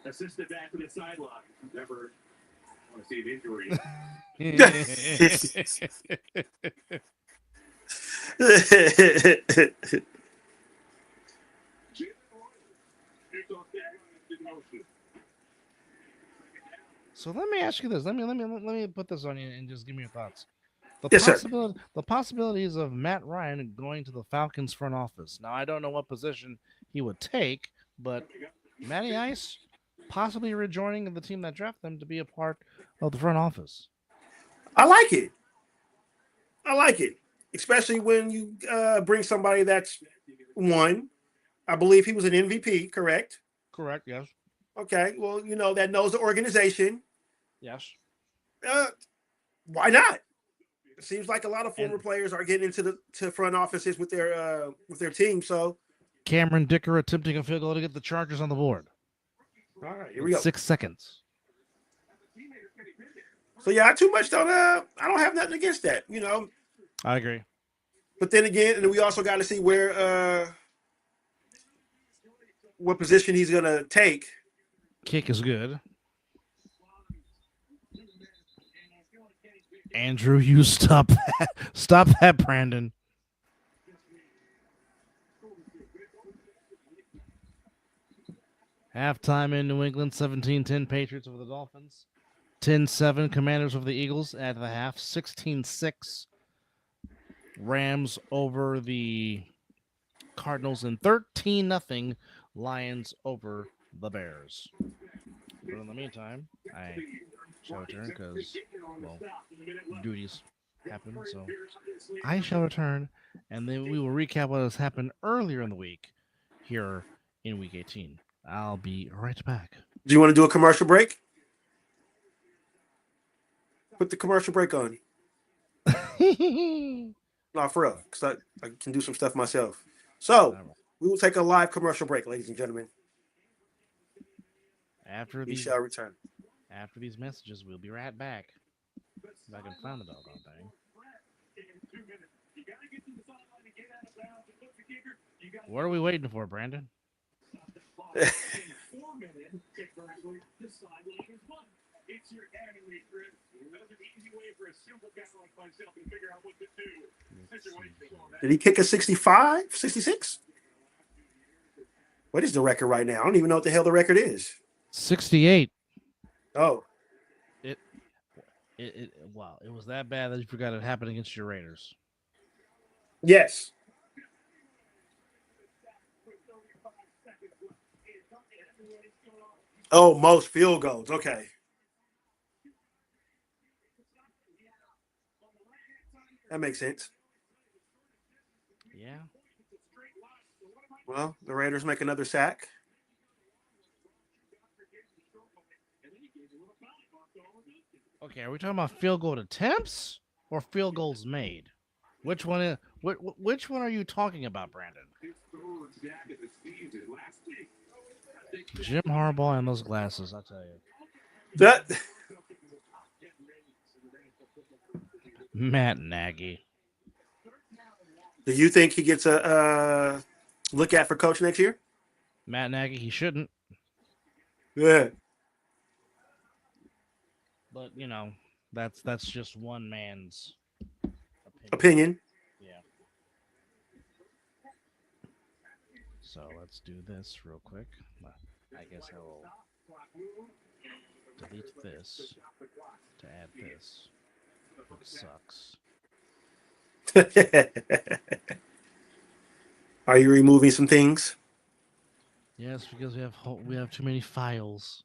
S5: Assisted back to the sideline. Never want to see an injury.
S3: So let me ask you this. Let me put this on you and just give me your thoughts.
S4: Yes, sir.
S3: The possibilities of Matt Ryan going to the Falcons front office. Now I don't know what position he would take, but Matty Ice possibly rejoining the team that drafted them to be a part of the front office.
S4: I like it. I like it, especially when you bring somebody that's won. I believe he was an MVP, correct?
S3: Correct. Yes.
S4: Okay. Well, that knows the organization.
S3: Yes.
S4: Uh, why not? It seems like a lot of former
S3: And
S4: players are getting into the front offices with their team. So,
S3: Cameron Dicker attempting a field goal to get the Chargers on the board.
S4: all right, here we
S3: With
S4: go.
S3: 6 seconds.
S4: So yeah, I too much don't. I don't have nothing against that.
S3: I agree.
S4: But then again, and we also got to see where what position he's gonna take.
S3: Kick is good. Andrew, you stop that. Stop that, Brandon. Halftime in New England, 17-10 Patriots over the Dolphins. 10-7 Commanders over the Eagles at the half. 16-6 Rams over the Cardinals. And 13-0 Lions over the Bears. But in the meantime, I shall return because, well, duties happen. So I shall return, and then we will recap what has happened earlier in the week here in Week 18. I'll be right back.
S4: Do you want to do a commercial break? Put the commercial break on. No, for real, because I can do some stuff myself. So we will take a live commercial break, ladies and gentlemen.
S3: After
S4: We
S3: these
S4: shall return.
S3: After these messages, we'll be right back. If I can find the doggone thing. What are we waiting for, Brandon?
S5: It's your annually trip. There's an easy way for a simple guy like myself to figure out what to do.
S4: Did he kick a 65, 66? What is the record right now? I don't even know what the hell the record is.
S3: 68.
S4: Oh.
S3: Wow, it was that bad that you forgot it happened against your Raiders.
S4: Yes. Oh, most field goals. Okay. That makes sense.
S3: Yeah.
S4: Well, the Raiders make another sack.
S3: Okay, are we talking about field goal attempts or field goals made? Which one is which one are you talking about, Brandon? Jim Harbaugh and those glasses, I'll tell you.
S4: That
S3: Matt Nagy.
S4: Do you think he gets a look at for coach next year?
S3: Matt Nagy, he shouldn't,
S4: Yeah.
S3: but you know, that's just one man's opinion.
S4: Opinion.
S3: Yeah. So let's do this real quick. I guess I will delete this to add this, which sucks.
S4: Are you removing some things?
S3: Yes, because we have too many files.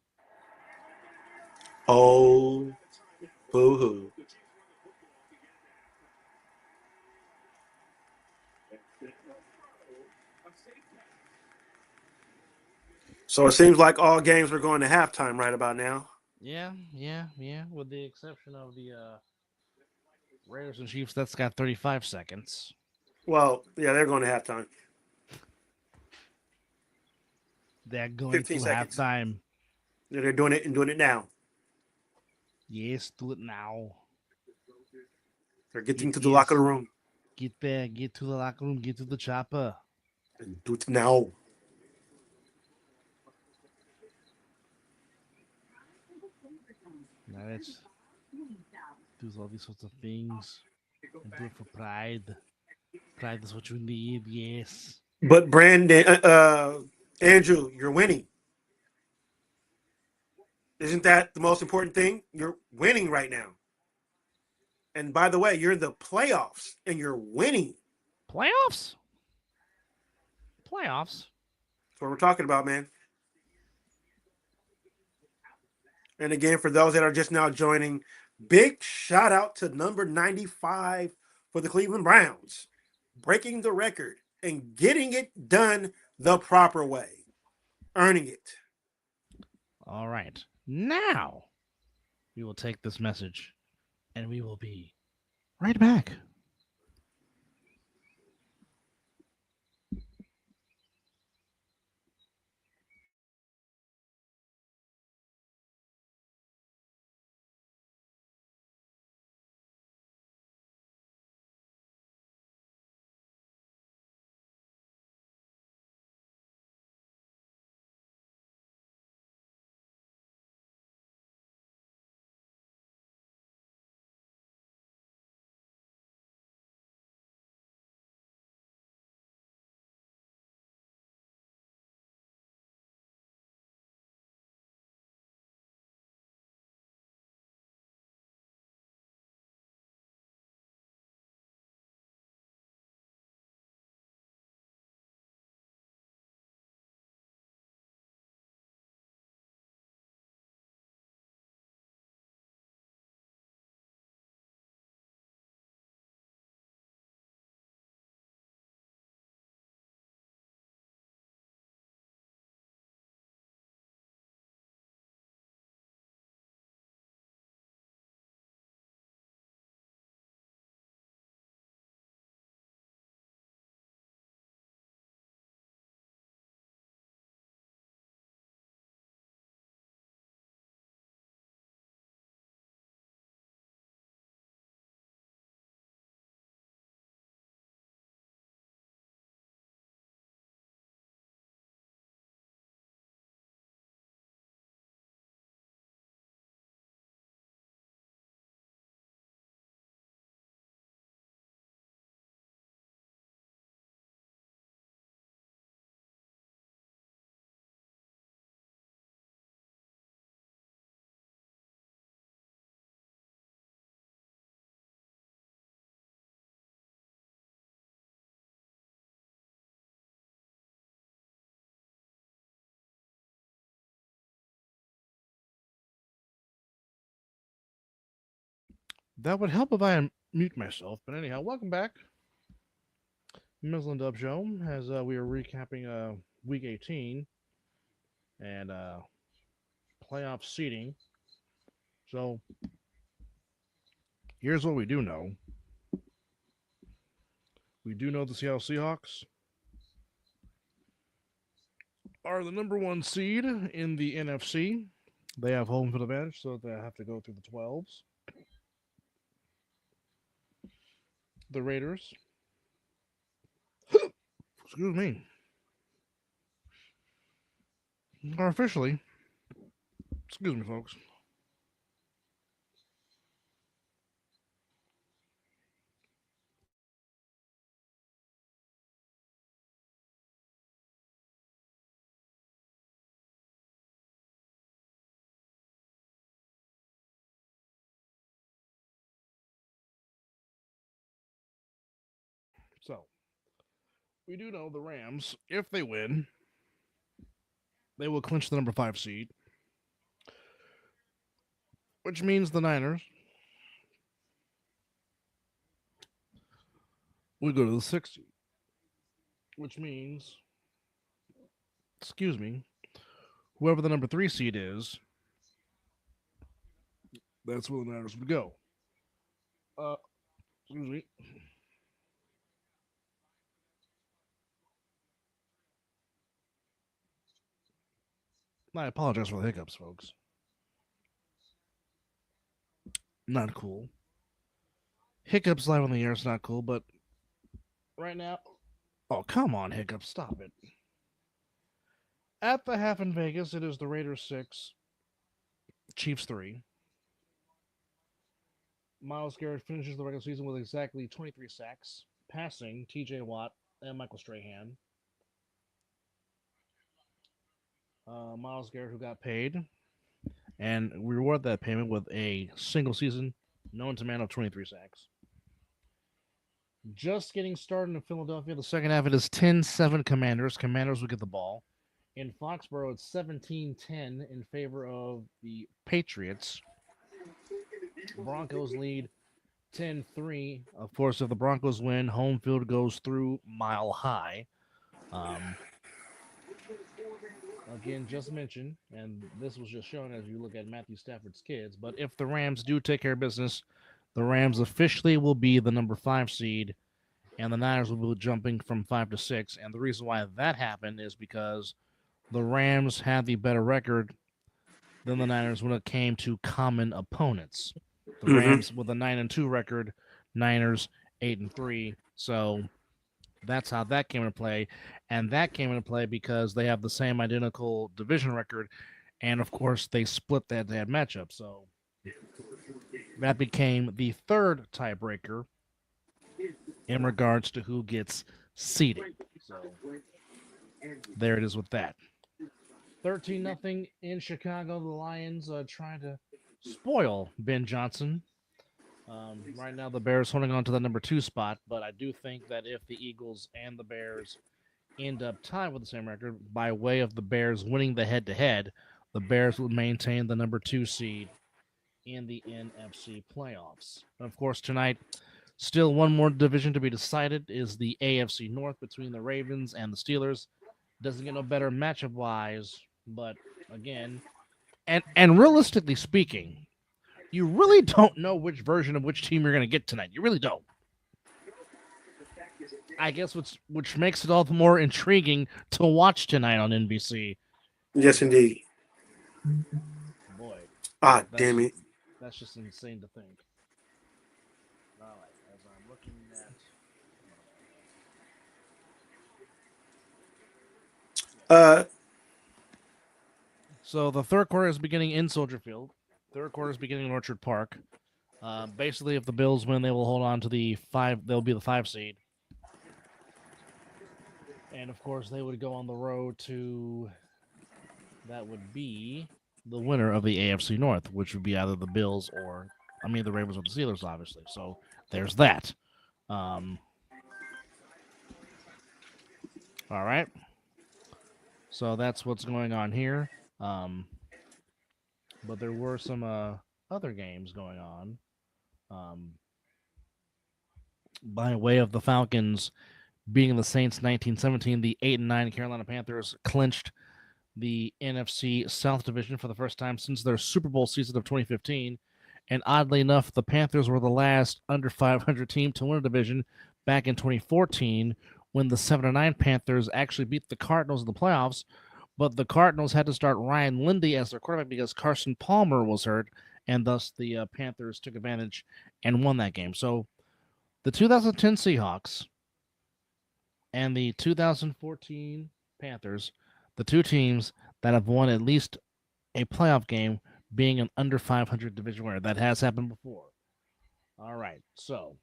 S4: Oh, boo hoo. So it seems like all games are going to halftime right about now.
S3: Yeah. With the exception of the Raiders and Chiefs, that's got 35 seconds.
S4: Well, yeah, they're going to halftime.
S3: They're going
S4: 15
S3: to
S4: seconds.
S3: halftime.
S4: Yeah, they're doing it and doing it now.
S3: Yes, do it now.
S4: They're getting to the
S3: Yes.
S4: locker room.
S3: Get there, get to the locker room, get to the chopper.
S4: And do it now.
S3: Now let's do all these sorts of things and do it for pride. Pride is what you need, yes.
S4: But Brandon, Andrew, you're winning. Isn't that the most important thing? You're winning right now. And by the way, you're in the playoffs and you're winning.
S3: Playoffs? Playoffs?
S4: That's what we're talking about, man. And again, for those that are just now joining, big shout out to number 95 for the Cleveland Browns, breaking the record and getting it done the proper way, earning it.
S3: All right. Now we will take this message and we will be right back. That would help if I mute myself. But anyhow, welcome back. Mizzle and Dub Show, as we are recapping Week 18 and playoff seeding. So here's what we do know. We do know the Seattle Seahawks are the number one seed in the NFC. They have home field advantage, so they have to go through the 12s. The Raiders, excuse me, are officially, excuse me, folks. So, we do know the Rams, if they win, they will clinch the number 5 seed, which means the Niners will go to the 6th seed, which means, excuse me, whoever the number 3 seed is, that's where the Niners would go. Excuse me. I apologize for the hiccups, folks. Not cool. Hiccups live on the air is not cool, but right now. Oh, come on, hiccups. Stop it. At the half in Vegas, it is the Raiders 6, Chiefs 3. Myles Garrett finishes the regular season with exactly 23 sacks, passing TJ Watt and Michael Strahan. Myles Garrett, who got paid, and we reward that payment with a single season, known to man of 23 sacks. Just getting started in Philadelphia. The second half, it is 10-7 Commanders. Commanders will get the ball. In Foxborough, it's 17-10 in favor of the Patriots. Broncos lead 10-3. Of course, if the Broncos win, home field goes through Mile High. Again, just mentioned, and this was just shown as you look at Matthew Stafford's kids, but if the Rams do take care of business, the Rams officially will be the number 5 seed, and the Niners will be jumping from 5 to 6. And the reason why that happened is because the Rams had the better record than the Niners when it came to common opponents. The Rams with a 9-2 record, Niners 8-3. So that's how that came into play. And that came into play because they have the same identical division record. And of course, they split that matchup. So that became the third tiebreaker in regards to who gets seeded. So there it is with that. 13-0 in Chicago. The Lions trying to spoil Ben Johnson. Right now, the Bears holding on to the number 2 spot, but I do think that if the Eagles and the Bears end up tied with the same record, by way of the Bears winning the head-to-head, the Bears would maintain the number 2 seed in the NFC playoffs. And of course, tonight, still one more division to be decided is the AFC North between the Ravens and the Steelers. Doesn't get no better matchup-wise, but again, and realistically speaking, you really don't know which version of which team you're going to get tonight. You really don't. I guess which makes it all the more intriguing to watch tonight on NBC.
S4: Yes, indeed.
S3: Boy.
S4: Damn it.
S3: That's just insane to think. All right, as I'm looking at... So the third quarter is beginning in Soldier Field. Third quarter is beginning in Orchard Park. Basically, if the Bills win, they will hold on to the 5. They'll be the 5 seed. And of course, they would go on the road to. That would be the winner of the AFC North, which would be either the Bills or, the Ravens or the Steelers, obviously. So there's that. All right. So that's what's going on here. But there were some other games going on. By way of the Falcons beating the Saints 19-17, the 8-9 Carolina Panthers clinched the NFC South Division for the first time since their Super Bowl season of 2015. And oddly enough, the Panthers were the last under 500 team to win a division back in 2014 when the 7-9 Panthers actually beat the Cardinals in the playoffs. But the Cardinals had to start Ryan Lindy as their quarterback because Carson Palmer was hurt, and thus the Panthers took advantage and won that game. So the 2010 Seahawks and the 2014 Panthers, the two teams that have won at least a playoff game being an under 500 division winner. That has happened before. All right, so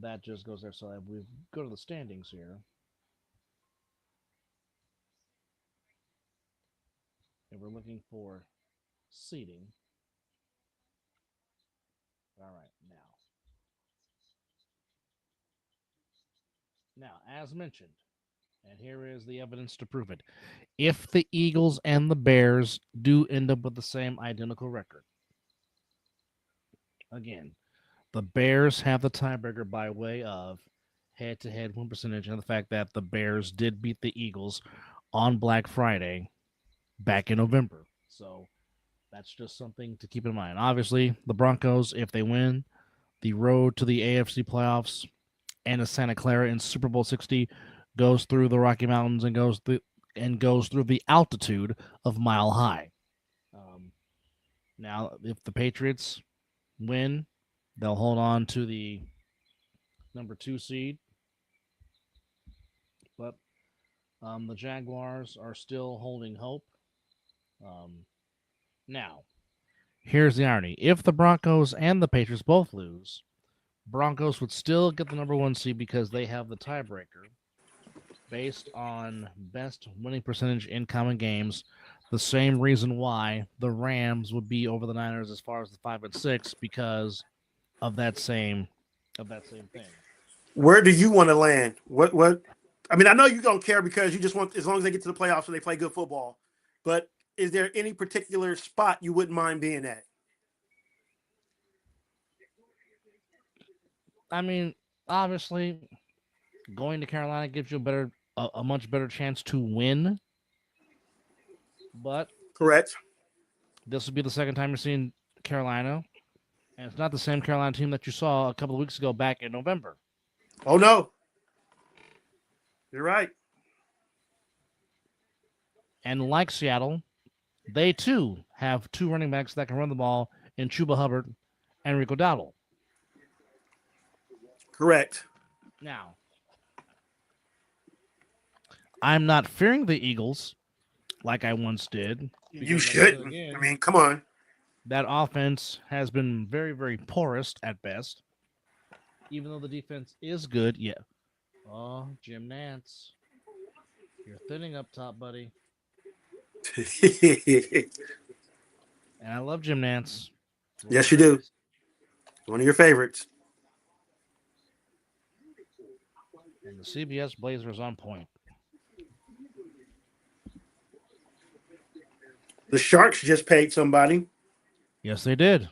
S3: that just goes there. So we go to the standings here. And we're looking for seeding. All right, now, as mentioned, and here is the evidence to prove it. If the Eagles and the Bears do end up with the same identical record, again, the Bears have the tiebreaker by way of head-to-head win percentage and the fact that the Bears did beat the Eagles on Black Friday back in November. So that's just something to keep in mind. Obviously, the Broncos, if they win, the road to the AFC playoffs and to Santa Clara in Super Bowl 60 goes through the Rocky Mountains and goes through the altitude of Mile High. Now, if the Patriots win, they'll hold on to the number 2 seed, but the Jaguars are still holding hope. Now, here's the irony: if the Broncos and the Patriots both lose, Broncos would still get the number 1 seed because they have the tiebreaker based on best winning percentage in common games. The same reason why the Rams would be over the Niners as far as the 5 and 6 because of that same thing.
S4: Where do you want to land? What? I mean, I know you don't care because you just want as long as they get to the playoffs and they play good football. But is there any particular spot you wouldn't mind being at?
S3: I mean, obviously, going to Carolina gives you a much better chance to win. But
S4: Correct.
S3: this would be the second time you're seeing Carolina, and it's not the same Carolina team that you saw a couple of weeks ago back in November.
S4: Oh no, you're right.
S3: And like Seattle, they too have 2 running backs that can run the ball in Chuba Hubbard and Rico Dowdle.
S4: Correct.
S3: Now, I'm not fearing the Eagles like I once did.
S4: You shouldn't. I mean, come on.
S3: That offense has been very, very porous at best. Even though the defense is good, yeah. Oh, Jim Nantz. You're thinning up top, buddy. And I love Jim Nantz.
S4: Yes, you do. One of your favorites.
S3: And the CBS Blazers on point.
S4: The Sharks just paid somebody.
S3: Yes, they did.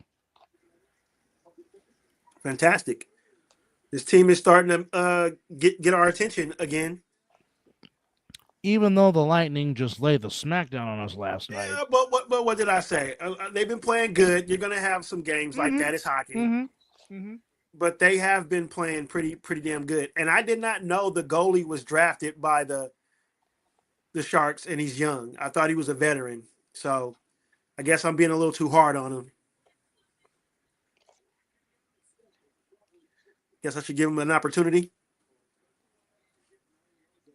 S4: Fantastic. This team is starting to get our attention again.
S3: Even though the Lightning just laid the smackdown on us last night.
S4: Yeah, but what did I say? They've been playing good. You're going to have some games like that. It's hockey. But they have been playing pretty damn good. And I did not know the goalie was drafted by the Sharks, and he's young. I thought he was a veteran. So I guess I'm being a little too hard on him. Guess I should give him an opportunity.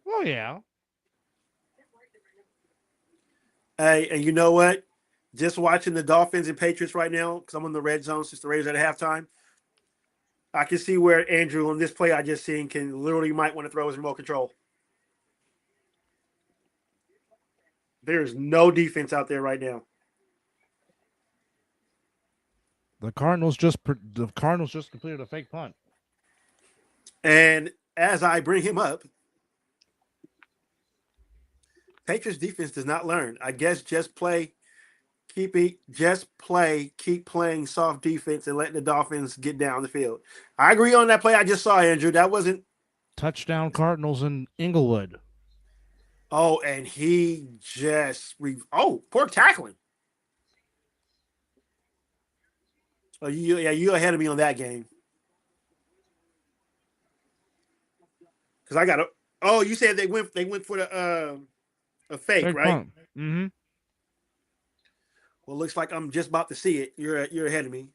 S3: Oh, yeah.
S4: Hey, and you know what? Just watching the Dolphins and Patriots right now, because I'm on the red zone since the Raiders at halftime, I can see where Andrew on this play I just seen can literally might want to throw his remote control. There's no defense out there right now.
S3: The Cardinals just completed a fake punt.
S4: And as I bring him up, Patriots defense does not learn. I guess keep playing soft defense and letting the Dolphins get down the field. I agree on that play I just saw, Andrew. That wasn't
S3: touchdown Cardinals in Inglewood.
S4: Oh, and he just poor tackling. Oh, you ahead of me on that game. Because I got you said they went for the a fake, right?
S3: Mm-hmm.
S4: Well, looks like I'm just about to see it. You're ahead of me.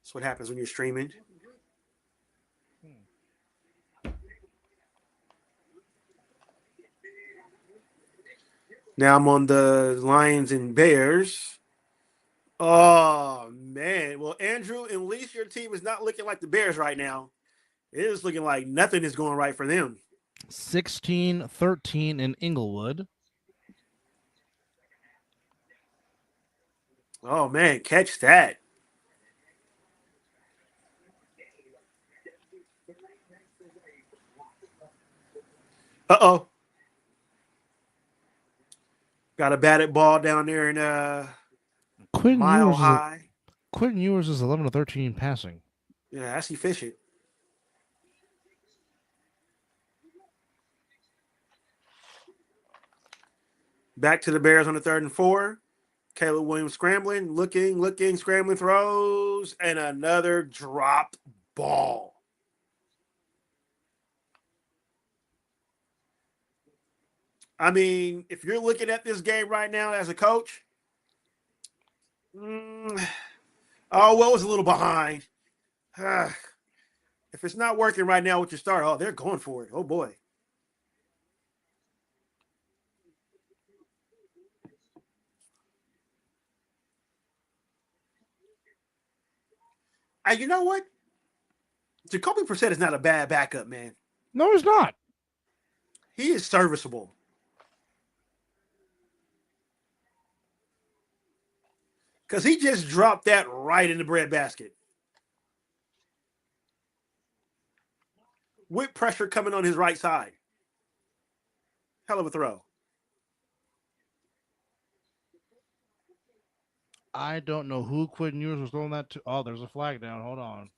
S4: That's what happens when you're streaming. Now I'm on the Lions and Bears. Oh man. Well, Andrew, at least your team is not looking like the Bears right now. It is looking like nothing is going right for them.
S3: 16-13 in Inglewood.
S4: Oh man, catch that. Uh-oh. Got a batted ball down there in
S3: Quinn
S4: Mile
S3: Ewers
S4: High.
S3: is 11-13 passing.
S4: Yeah, that's efficient. Back to the Bears on the 3rd and 4. Caleb Williams scrambling, looking, scrambling, throws, and another dropped ball. I mean, if you're looking at this game right now as a coach, was a little behind. If it's not working right now with your start, they're going for it. Oh, boy. You know what? Jacoby Brissett is not a bad backup, man.
S3: No, he's not.
S4: He is serviceable. Because he just dropped that right in the breadbasket. With pressure coming on his right side. Hell of a throw.
S3: I don't know who Quinn Ewers was throwing that to. Oh, there's a flag down. Hold on.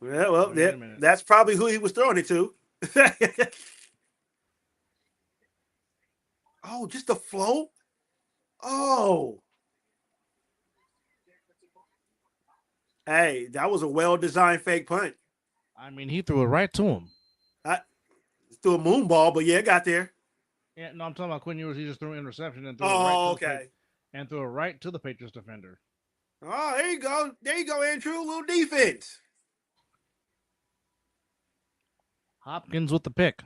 S4: Yeah, well, that's probably who he was throwing it to. Oh, just the flow? Oh. Hey, that was a well-designed fake punt.
S3: I mean, he threw it right to him.
S4: Threw a moon ball, but yeah, it got there.
S3: Yeah, no, I'm talking about Quinn Ewers. He just threw an interception and threw it right to the Patriots defender.
S4: Oh, there you go. There you go, Andrew. A little defense.
S3: Hopkins with the pick.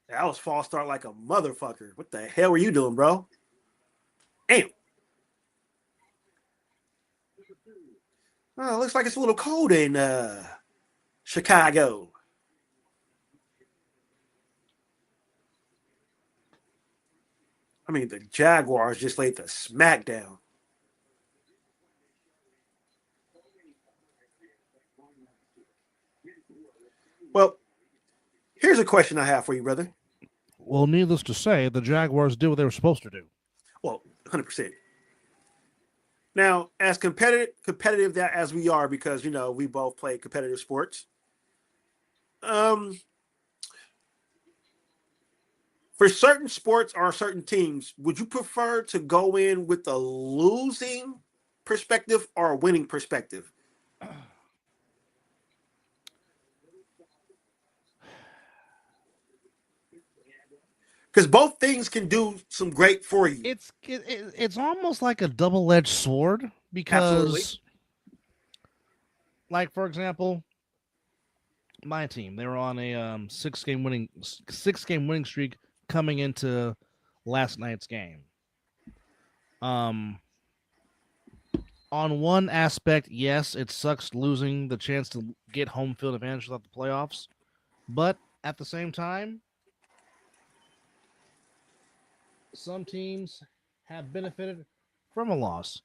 S4: That was false start like a motherfucker. What the hell were you doing, bro? Damn. Oh, it looks like it's a little cold in Chicago. I mean, the Jaguars just laid the smackdown. Well, here's a question I have for you, brother.
S3: Well, needless to say, the Jaguars did what they were supposed to do.
S4: Well, 100%. Now, as competitive that as we are, because we both play competitive sports. For certain sports or certain teams, would you prefer to go in with a losing perspective or a winning perspective? Because both things can do some great for you.
S3: It's almost like a double-edged sword because,
S4: Absolutely.
S3: like, for example, my team, they were on a six-game winning streak coming into last night's game. On one aspect, yes, it sucks losing the chance to get home field advantage without the playoffs, but at the same time, some teams have benefited from a loss.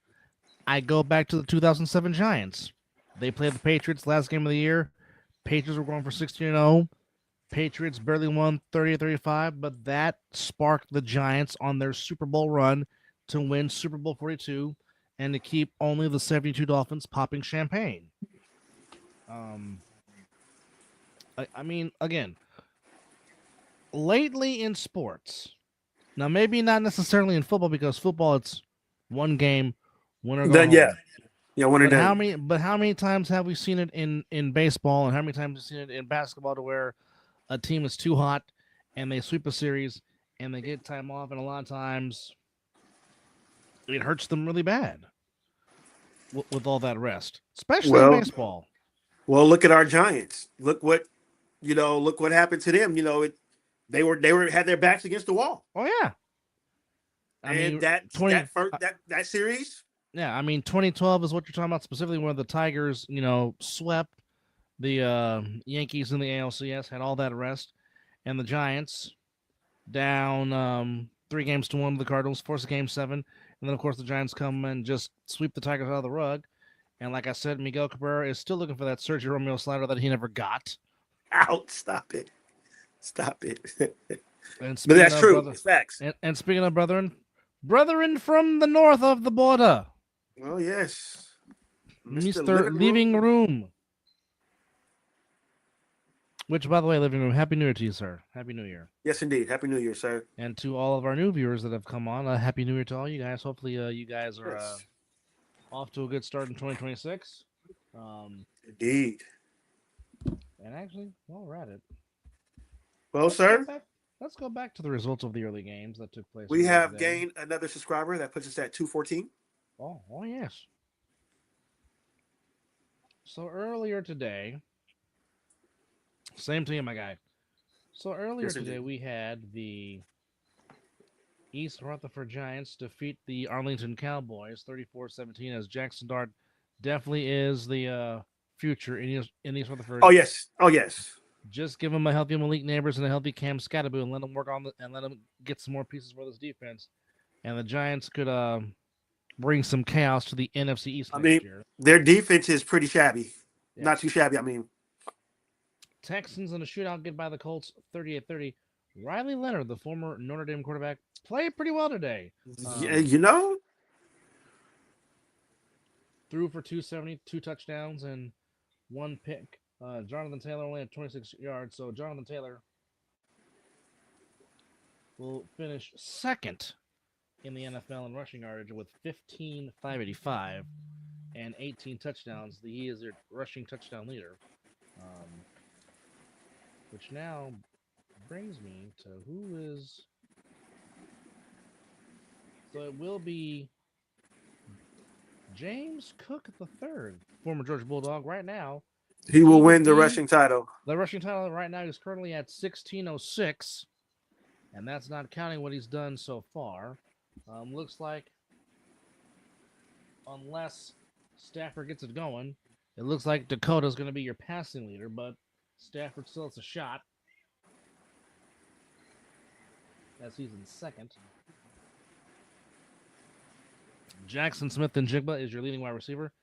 S3: I go back to the 2007 Giants. They played the Patriots last game of the year. Patriots were going for 16-0. Patriots barely won 30-35, but that sparked the Giants on their Super Bowl run to win Super Bowl 42 and to keep only the 72 Dolphins popping champagne. I mean, again, lately in sports, now maybe not necessarily in football because football it's one game, winner go home.
S4: Yeah, winner
S3: But
S4: done.
S3: how many times have we seen it in baseball, and how many times have we seen it in basketball to where a team is too hot and they sweep a series and they get time off, and a lot of times it hurts them really bad with all that rest, especially in baseball.
S4: Well, look at our Giants. Look what happened to them. They had their backs against the wall.
S3: Oh yeah. I
S4: And
S3: mean,
S4: that
S3: 20.
S4: that first that series.
S3: Yeah, I mean, 2012 is what you're talking about specifically, where the Tigers, swept the Yankees in the ALCS, had all that rest, and the Giants down 3-1 to the Cardinals, force a game 7, and then of course the Giants come and just sweep the Tigers out of the rug. And like I said, Miguel Cabrera is still looking for that Sergio Romeo slider that he never got.
S4: Out! Stop it! Stop it!
S3: And
S4: But
S3: speaking
S4: that's
S3: of
S4: true.
S3: brother,
S4: It's facts.
S3: and speaking of brethren from the north of the border,
S4: Oh yes,
S3: Mr. Living Room. Which, by the way, Living Room, Happy New Year to you, sir. Happy New Year.
S4: Yes, indeed. Happy New Year, sir.
S3: And to all of our new viewers that have come on, Happy New Year to all you guys. Hopefully, you guys are
S4: Yes.
S3: off to a good start in 2026.
S4: Indeed.
S3: And actually, while we're at it,
S4: Well, sir,
S3: let's go back to the results of the early games that took place.
S4: we
S3: earlier
S4: have
S3: today.
S4: gained another subscriber. That puts us at 214.
S3: Oh yes. So earlier today, same team, my guy. So earlier
S4: Yes,
S3: today,
S4: indeed.
S3: we had the East Rutherford Giants defeat the Arlington Cowboys 34-17, as Jackson Dart definitely is the future in East Rutherford.
S4: Oh yes. Oh yes.
S3: Just give him a healthy Malik Neighbors and a healthy Cam Scattaboo and let him work on and let him get some more pieces for this defense. And the Giants could bring some chaos to the NFC East next year.
S4: Their defense is pretty shabby.
S3: Yes.
S4: Not too shabby, I mean.
S3: Texans in a shootout get by the Colts 38-30. Riley Leonard, the former Notre Dame quarterback, played pretty well today.
S4: Yeah,
S3: Threw for 270, 2 touchdowns, and 1 pick. Jonathan Taylor only had 26 yards, so Jonathan Taylor will finish second in the NFL in rushing yardage with 15,585 and 18 touchdowns. He is their rushing touchdown leader. Which now brings me to who is... So it will be James Cook III, former Georgia Bulldog. Right now,
S4: he will win the rushing title.
S3: The rushing title right now is currently at 1606, and that's not counting what he's done so far. Looks like, unless Stafford gets it going, it looks like Dakota's going to be your passing leader, but Stafford still has a shot, as he's in second. Jackson Smith and Jigba is your leading wide receiver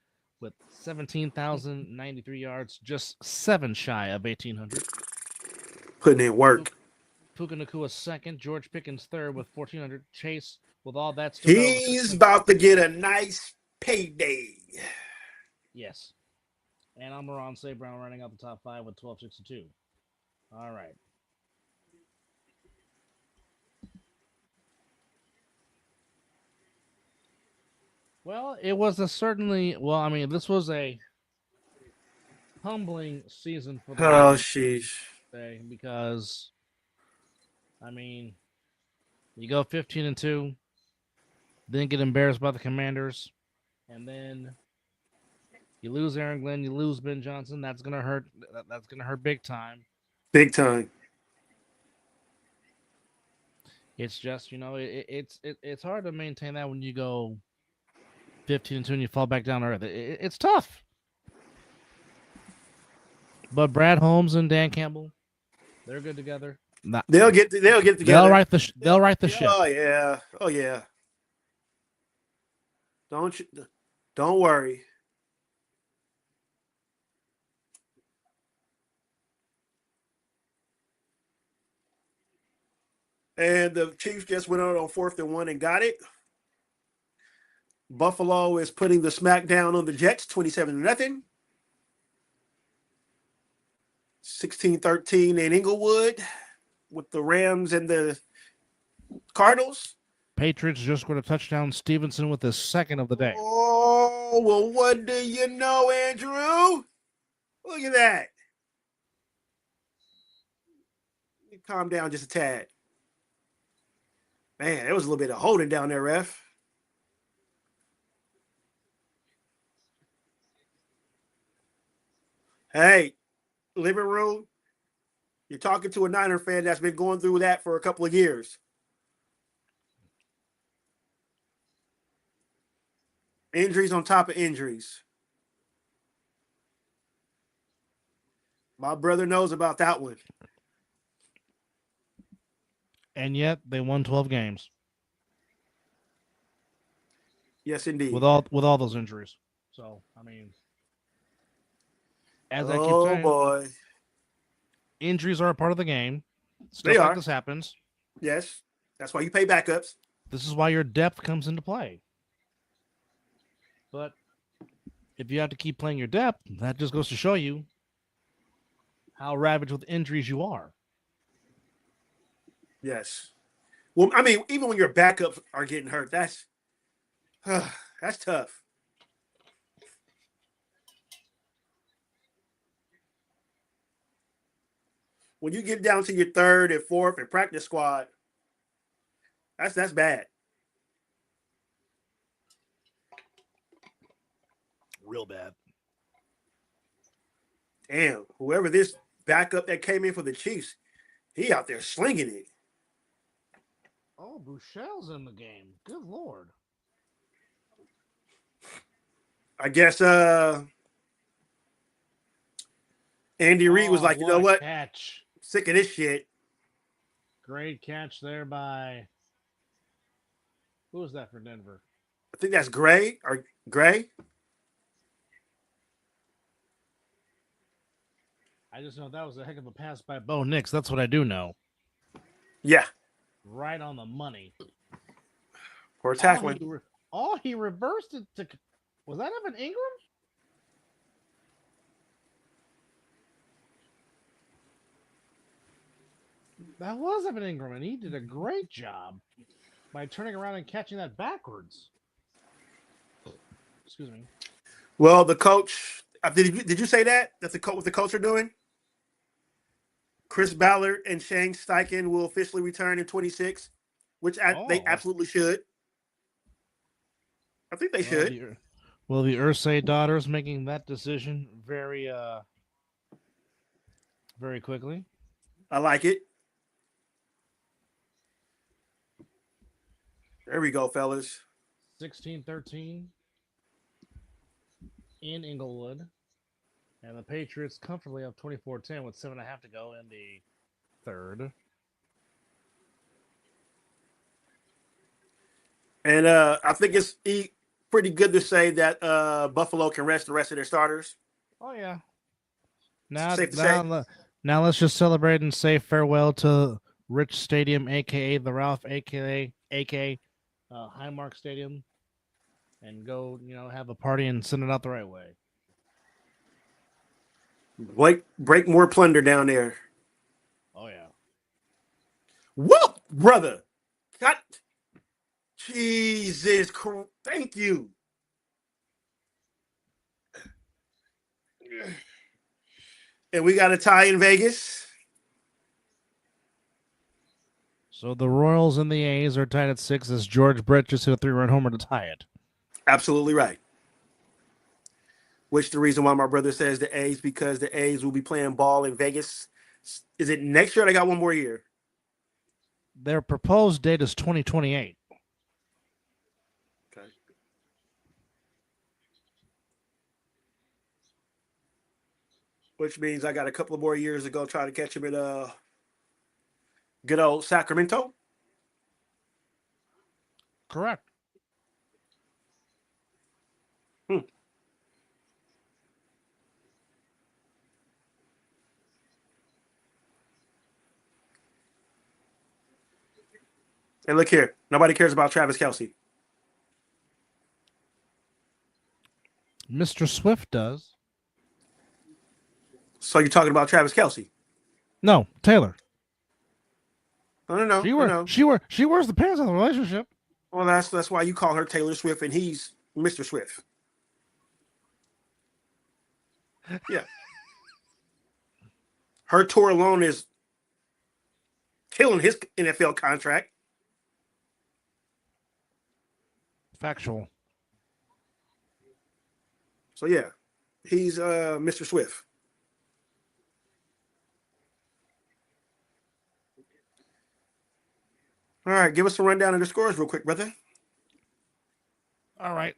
S3: with 17,093 yards, just 7 shy of 1,800.
S4: Putting in work.
S3: Puka Nacua second, George Pickens third with 1,400. Chase with all that.
S4: He's about to get a nice payday.
S3: Yes. And Almiron St. Brown running out the top 5 with 1,262. All right. Well, it was this was a humbling season for the
S4: sheesh.
S3: Because, you go 15-2, then get embarrassed by the Commanders, and then you lose Aaron Glenn, you lose Ben Johnson. That's gonna hurt. That's gonna hurt big time.
S4: Big time.
S3: It's just it's hard to maintain that when you go 15-2 and you fall back down to earth. It's tough. But Brad Holmes and Dan Campbell, they're good together.
S4: They'll get together.
S3: They'll right the ship.
S4: Oh yeah. Oh yeah. Don't worry. And the Chiefs just went out on 4th and 1 and got it. Buffalo is putting the smackdown on the Jets, 27-0. 16-13 in Inglewood with the Rams and the Cardinals.
S3: Patriots just scored a touchdown. Stevenson with his second of the day.
S4: Oh, well, what do you know, Andrew? Look at that. Calm down just a tad. Man, there was a little bit of holding down there, ref. Hey, living room, you're talking to a Niner fan that's been going through that for a couple of years. Injuries on top of injuries. My brother knows about that one.
S3: And yet they won 12 games
S4: Yes, indeed.
S3: with all those injuries. So, I mean, as I keep
S4: Oh
S3: saying,
S4: boy,
S3: injuries are a part of the game.
S4: they
S3: Stuff like
S4: are.
S3: this happens.
S4: Yes, that's why you pay backups.
S3: This is why your depth comes into play. But if you have to keep playing your depth, that just goes to show you how ravaged with injuries you are.
S4: Yes. Well, I mean, even when your backups are getting hurt, that's tough. When you get down to your third and fourth and practice squad, that's bad.
S3: Real bad.
S4: Damn, whoever this backup that came in for the Chiefs, he out there slinging it.
S3: Oh, Bouchel's in the game. Good Lord.
S4: I guess Andy Reid was like, you know what?
S3: Catch.
S4: Sick of this shit.
S3: Great catch there by. Who was that for Denver?
S4: I think that's Gray or Gray.
S3: I just know that was a heck of a pass by Bo Nix. That's what I do know.
S4: Yeah.
S3: Right on the money.
S4: Poor tackling.
S3: He reversed it to. Was that Evan Ingram? That was Evan Ingram, and he did a great job by turning around and catching that backwards. Excuse me.
S4: Well, the coach. Did you say that? That's what the coach are doing? Chris Ballard and Shane Steichen will officially return in 26, which they absolutely should. I think they should.
S3: The Ursay daughters making that decision very quickly.
S4: I like it. There we go, fellas.
S3: 16-13 in Inglewood. And the Patriots comfortably up 24-10 with 7.5 to go in the third.
S4: And I think it's pretty good to say that Buffalo can rest the rest of their starters.
S3: Oh, yeah. Now let's just celebrate and say farewell to Rich Stadium, a.k.a. the Ralph, a.k.a. Highmark Stadium, and go, have a party and send it out the right way.
S4: Break more plunder down there.
S3: Oh, yeah.
S4: Whoop, brother. God. Jesus Christ. Thank you. And we got a tie in Vegas.
S3: So the Royals and the A's are tied at 6 as George Brett just hit a 3-run homer to tie it.
S4: Absolutely right. Which the reason why my brother says the A's, because the A's will be playing ball in Vegas. Is it next year or they got one more year?
S3: Their proposed date is 2028.
S4: Okay. Which means I got a couple of more years to go try to catch him at good old Sacramento.
S3: Correct.
S4: And look here, nobody cares about Travis Kelce.
S3: Mr. Swift does.
S4: So you're talking about Travis Kelce?
S3: No, Taylor.
S4: No.
S3: She wears the pants of the relationship.
S4: Well, that's why you call her Taylor Swift and he's Mr. Swift. Yeah. Her tour alone is killing his NFL contract.
S3: Factual.
S4: So yeah, he's Mr. Swift. All right, give us a rundown of the scores real quick, brother.
S3: All right.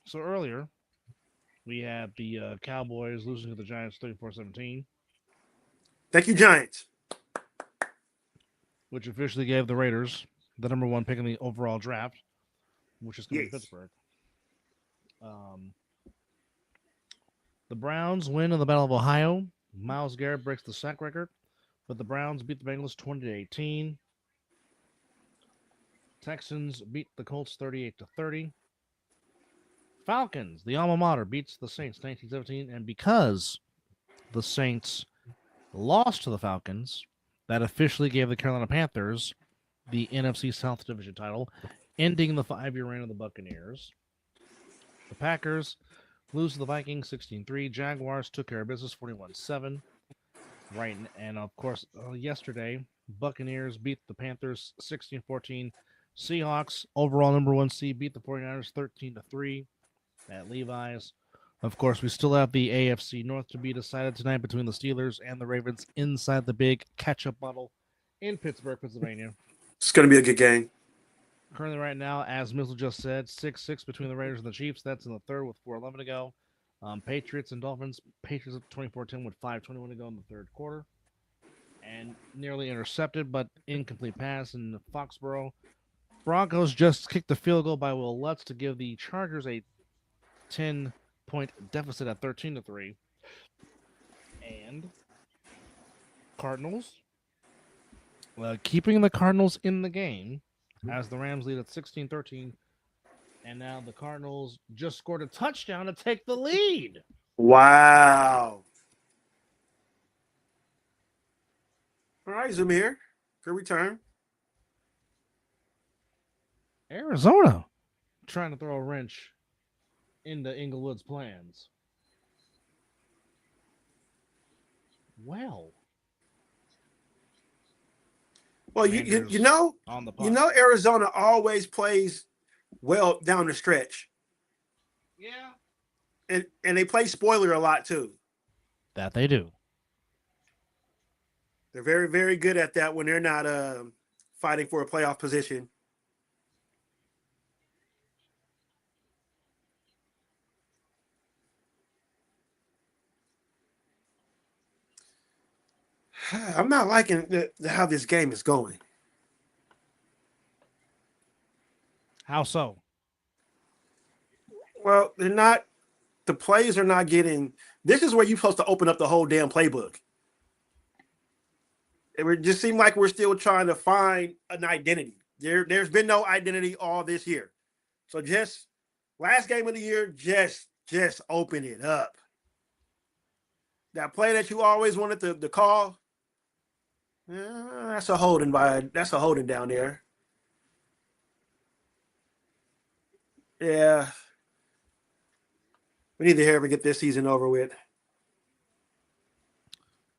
S3: So earlier, we had the Cowboys losing to the Giants 34-17,
S4: Thank you, Giants.
S3: which officially gave the Raiders the number one pick in the overall draft, which is coming to
S4: Yes.
S3: Pittsburgh. The Browns win in the Battle of Ohio. Myles Garrett breaks the sack record, but the Browns beat the Bengals 20-18. Texans beat the Colts 38-30. Falcons, the alma mater, beats the Saints 19-17, and because the Saints lost to the Falcons, that officially gave the Carolina Panthers the NFC South Division title, ending the 5-year reign of the Buccaneers. The Packers lose to the Vikings 16-3. Jaguars took care of business 41-7. Right, and of course, yesterday, Buccaneers beat the Panthers 16-14. Seahawks, overall number one seed, beat the 49ers 13-3 at Levi's. Of course, we still have the AFC North to be decided tonight between the Steelers and the Ravens inside the big catch-up bottle in Pittsburgh, Pennsylvania.
S4: It's going to be a good game.
S3: Currently, right now, as Mizzle just said, 6-6 between the Raiders and the Chiefs. That's in the third with 4:11 to go. Patriots and Dolphins. Patriots up 24-10 with 5:21 to go in the third quarter. And nearly intercepted, but incomplete pass in Foxborough. Broncos just kicked the field goal by Will Lutz to give the Chargers a 10-point deficit at 13-3. And Cardinals, keeping the Cardinals in the game as the Rams lead at 16-13. And now the Cardinals just scored a touchdown to take the lead.
S4: Wow. All right, Zoom here. Good return.
S3: Arizona trying to throw a wrench into Inglewood's plans. Well,
S4: you know,
S3: on the
S4: Arizona always plays well down the stretch.
S3: Yeah.
S4: And they play spoiler a lot too.
S3: That they do.
S4: They're very, very good at that when they're not fighting for a playoff position. I'm not liking how this game is going.
S3: How so?
S4: Well, they're not. The plays are not getting. This is where you're supposed to open up the whole damn playbook. It just seems like we're still trying to find an identity. There's been no identity all this year. So just last game of the year, just open it up. That play that you always wanted to call, that's a holding down there. Yeah. We need to ever get this season over with.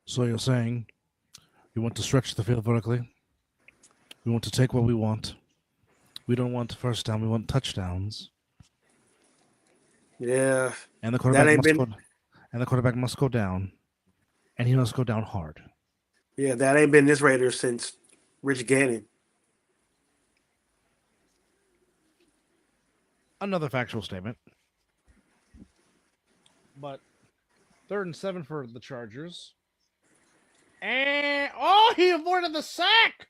S3: So you're saying we want to stretch the field vertically. We want to take what we want. We don't want first down. We want touchdowns.
S4: Yeah.
S3: And the quarterback must go down. And he must go down hard.
S4: Yeah, that ain't been this Raiders since Rich Gannon.
S3: Another factual statement. But 3rd and 7 for the Chargers. And he avoided the sack.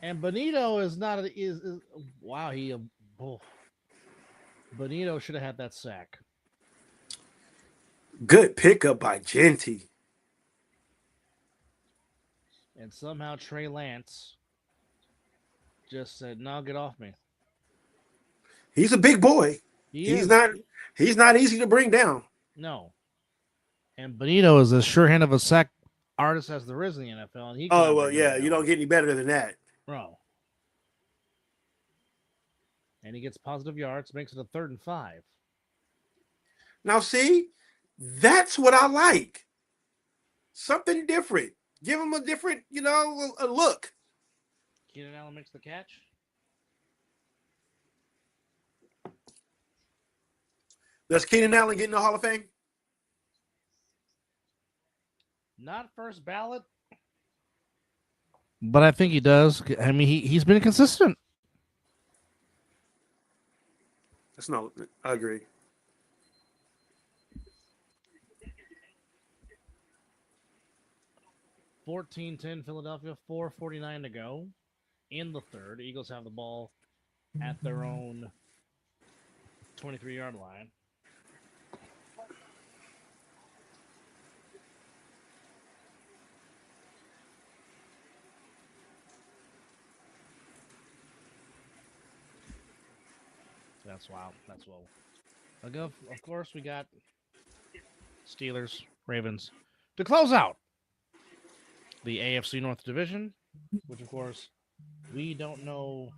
S3: And Benito is not wow, Benito should have had that sack.
S4: Good pickup by Genty.
S3: And somehow Trey Lance just said, "No, get off me."
S4: He's a big boy. He's not easy to bring down.
S3: No. And Benito is as sure-handed of a sack artist as there is in the NFL. And
S4: you don't get any better than that.
S3: Bro. And he gets positive yards, makes it a 3rd and 5.
S4: Now, see, that's what I like. Something different. Give him a different, a look.
S3: Keenan Allen makes the catch.
S4: Does Keenan Allen get in the Hall of Fame?
S3: Not first ballot. But I think he does. I mean, he's been consistent.
S4: That's no. I agree.
S3: $14-10 Philadelphia, 4:49 to go in the third. Eagles have the ball at their own 23-yard line. That's wild. That's well. Of course, we got Steelers, Ravens to close out the AFC North Division, which, of course, we don't know.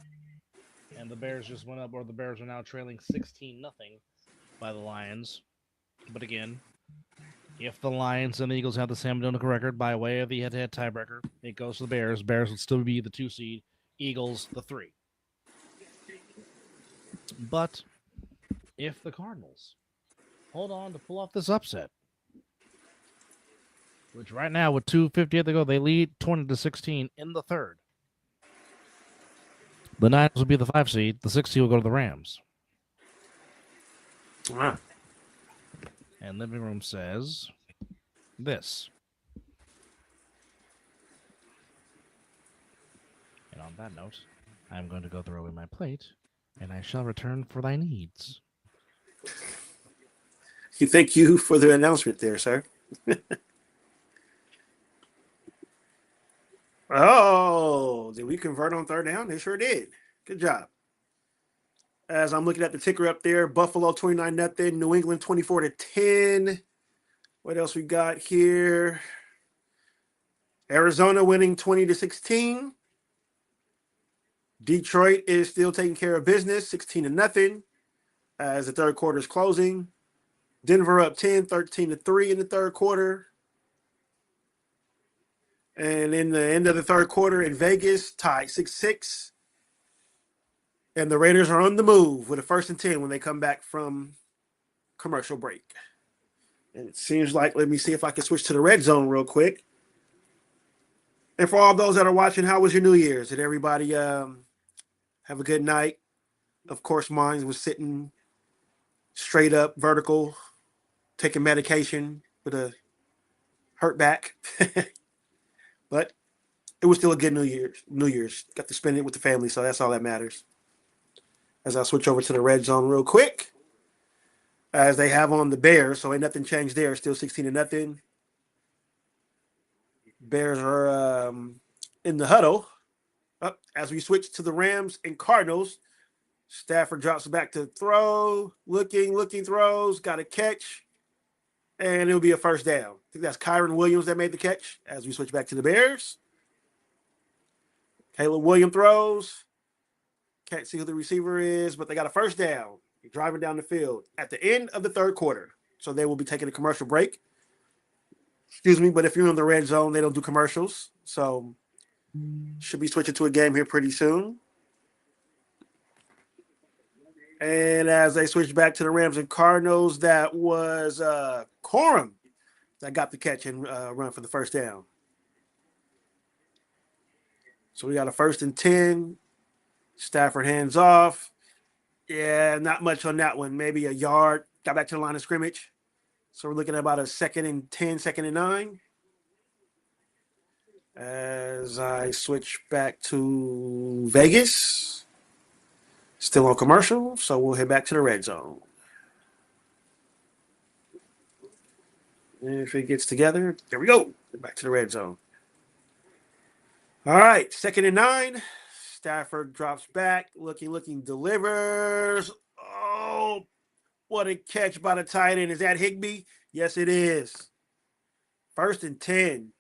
S3: And the Bears just went up, or the Bears are now trailing 16-0 by the Lions. But again, if the Lions and the Eagles have the same identical record by way of the head-to-head tiebreaker, it goes to the Bears. Bears would still be the 2 seed, Eagles the 3. But if the Cardinals hold on to pull off this upset, which right now with 2:58 to go, they lead 20-16 in the third. The Niners will be the 5 seed. The 6 seed will go to the Rams.
S4: Wow.
S3: And Living Room says this. And on that note, I'm going to go throw away my plate, and I shall return for thy needs.
S4: Thank you for the announcement there, sir. Oh, did we convert on third down? They sure did. Good job. As I'm looking at the ticker up there, Buffalo 29-0, New England 24-10. What else we got here? Arizona winning 20-16. Detroit is still taking care of business, 16-0, as the third quarter is closing. Denver up 10, 13-3 in the third quarter. And in the end of the third quarter in Vegas, tied 6-6. And the Raiders are on the move with a 1st and 10 when they come back from commercial break. And it seems like, let me see if I can switch to the red zone real quick. And for all those that are watching, how was your New Year's? Did everybody have a good night? Of course, mine was sitting straight up, vertical, taking medication with a hurt back. But it was still a good New Year's. Got to spend it with the family, so that's all that matters. As I switch over to the red zone real quick, as they have on the Bears, so ain't nothing changed there. Still 16-0. Bears are in the huddle. As we switch to the Rams and Cardinals, Stafford drops back to throw, looking, throws, got a catch, and it'll be a first down. I think that's Kyron Williams that made the catch. As we switch back to the Bears, Caleb Williams throws. Can't see who the receiver is, but they got a first down. They're driving down the field at the end of the third quarter. So they will be taking a commercial break. Excuse me, but if you're in the red zone, they don't do commercials. So should be switching to a game here pretty soon. And as they switch back to the Rams and Cardinals, that was Corum that got the catch and run for the first down. So we got a 1st and 10. Stafford hands off. Yeah, not much on that one. Maybe a yard. Got back to the line of scrimmage. So we're looking at about a 2nd and 10, 2nd and 9. As I switch back to Vegas. Still on commercial, so we'll head back to the red zone. And if it gets together, there we go. Back to the red zone. All right, 2nd and 9. Stafford drops back, looking, delivers. Oh, what a catch by the tight end. Is that Higbee? Yes, it is. 1st and 10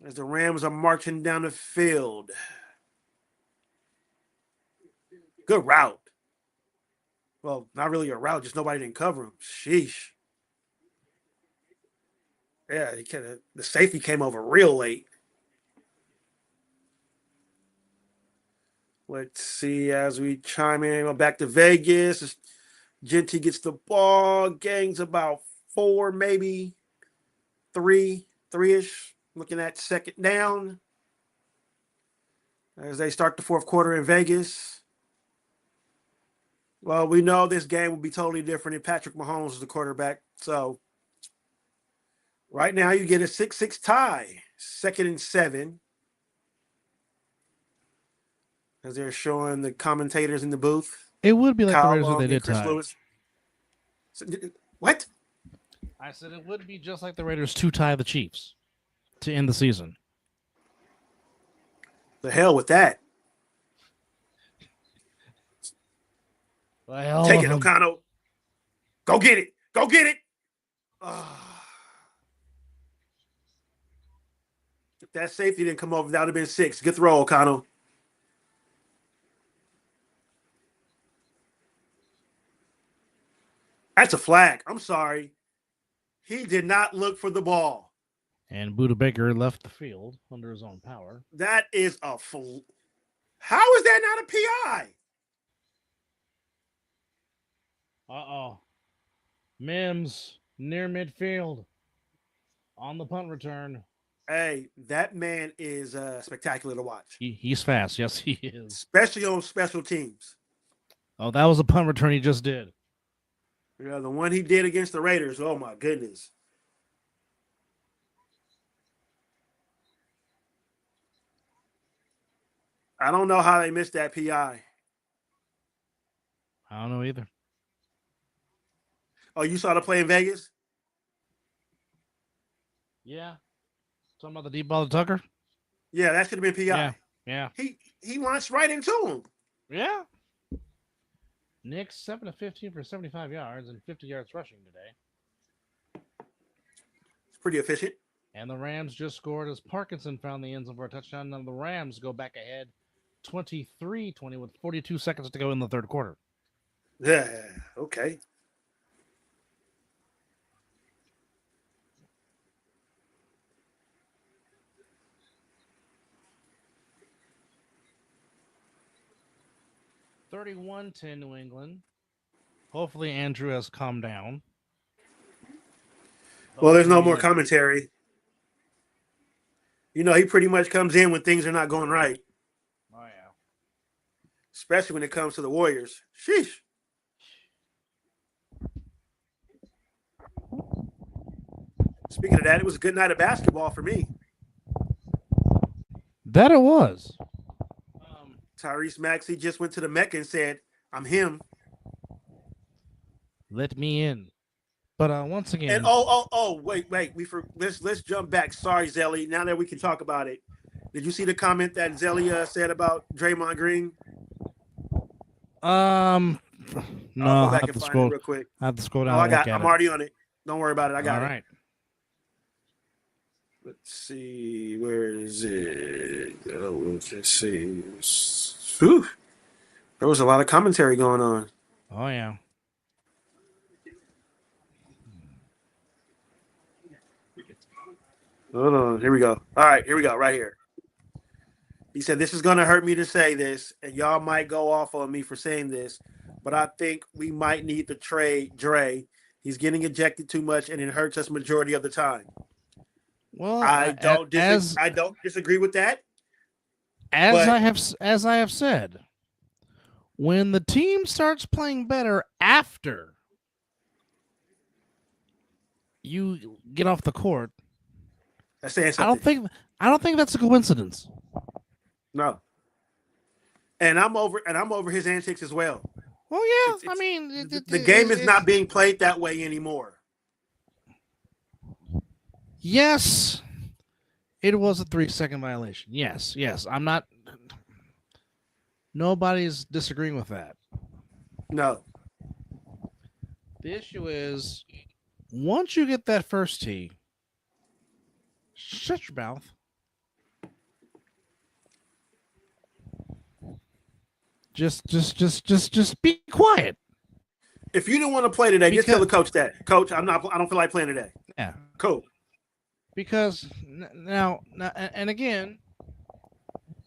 S4: as the Rams are marching down the field. Good route. Well, not really a route, just nobody didn't cover him. Sheesh. Yeah, the safety came over real late. Let's see as we chime in back to Vegas. Genty gets the ball, gains about 4, maybe 3-ish. Looking at 2nd down as they start the fourth quarter in Vegas. Well, we know this game will be totally different if Patrick Mahomes is the quarterback. So right now you get a 6-6 tie, 2nd and 7. As they're showing the commentators in the booth.
S3: It would be like the
S4: Kyle
S3: Raiders if
S4: Long
S3: they
S4: and
S3: did
S4: Chris
S3: tie.
S4: Lewis. What?
S3: I said it would be just like the Raiders to tie the Chiefs to end the season.
S4: The hell with that.
S3: Well,
S4: Take it, O'Connell. Go get it. Go get it. If that safety didn't come over, that would have been 6. Good throw, O'Connell. That's a flag. I'm sorry. He did not look for the ball.
S3: And Buda Baker left the field under his own power.
S4: That is a fool. How is that not a PI?
S3: Uh-oh. Mims near midfield on the punt return.
S4: Hey, that man is spectacular to watch.
S3: He's fast. Yes, he is.
S4: Especially on special teams.
S3: Oh, that was a punt return he just did.
S4: Yeah, the one he did against the Raiders. Oh, my goodness. I don't know how they missed that PI.
S3: I don't know either.
S4: Oh, you saw the play in Vegas?
S3: Yeah. Talking about the deep ball to Tucker?
S4: Yeah, that should have been PI.
S3: Yeah.
S4: He launched right into him.
S3: Yeah. Nick 7 of 15 for 75 yards and 50 yards rushing today.
S4: It's pretty efficient.
S3: And the Rams just scored as Parkinson found the end zone for a touchdown. Now the Rams go back ahead 23-20 with 42 seconds to go in the third quarter.
S4: Yeah, okay.
S3: (31-10) New England. Hopefully Andrew has calmed down.
S4: Well, there's no more commentary. You know, he pretty much comes in when things are not going right.
S3: Oh, yeah.
S4: Especially when it comes to the Warriors. Sheesh. Speaking of that, it was a good night of basketball for me.
S3: That it was.
S4: Tyrese Maxey just went to the Mecca and said, I'm him.
S3: Let me in. But once again.
S4: And wait. Let's jump back. Sorry, Zelly. Now that we can talk about it. Did you see the comment that Zelly said about Draymond Green?
S3: No,
S4: I'll go back and find it real quick.
S3: I have to scroll down.
S4: I'm already on it. Don't worry about it. I got it.
S3: All right.
S4: Let's see. Where is it? Let's see. Whew. There was a lot of commentary going on.
S3: Oh, yeah.
S4: Hold on. Here we go. All right. Here we go. Right here. He said, this is going to hurt me to say this, and y'all might go off on me for saying this, but I think we might need to trade Dre. He's getting ejected too much, and it hurts us majority of the time.
S3: Well,
S4: I don't disagree with that.
S3: As I have said, when the team starts playing better after you get off the court,
S4: that's saying something.
S3: I don't think that's a coincidence.
S4: No. And I'm over his antics as well.
S3: Well, yeah.
S4: The game is not being played that way anymore.
S3: Yes, it was a 3-second violation. Yes. I'm not. Nobody's disagreeing with that.
S4: No.
S3: The issue is, once you get that first tee, shut your mouth. Just be quiet.
S4: If you don't want to play today, just tell the coach that. Coach, I don't feel like playing today.
S3: Yeah.
S4: Cool.
S3: Because now, and again,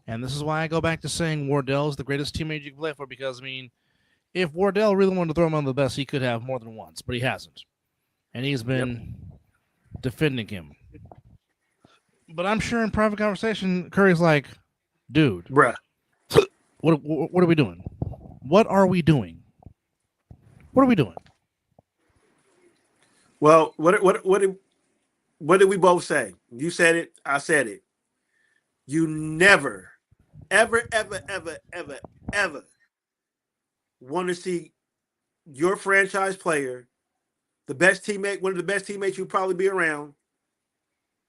S3: and this is why I go back to saying Wardell is the greatest teammate you can play for. Because if Wardell really wanted to throw him on the best, he could have more than once, but he hasn't, and he's been defending him. But I'm sure in private conversation, Curry's like, "Dude,
S4: bruh,
S3: what are we doing? What are we doing? What are we doing?
S4: Well, what did we both say? You said it. I said it. You never, ever, ever, ever, ever, ever want to see your franchise player, the best teammate, one of the best teammates you'll probably be around,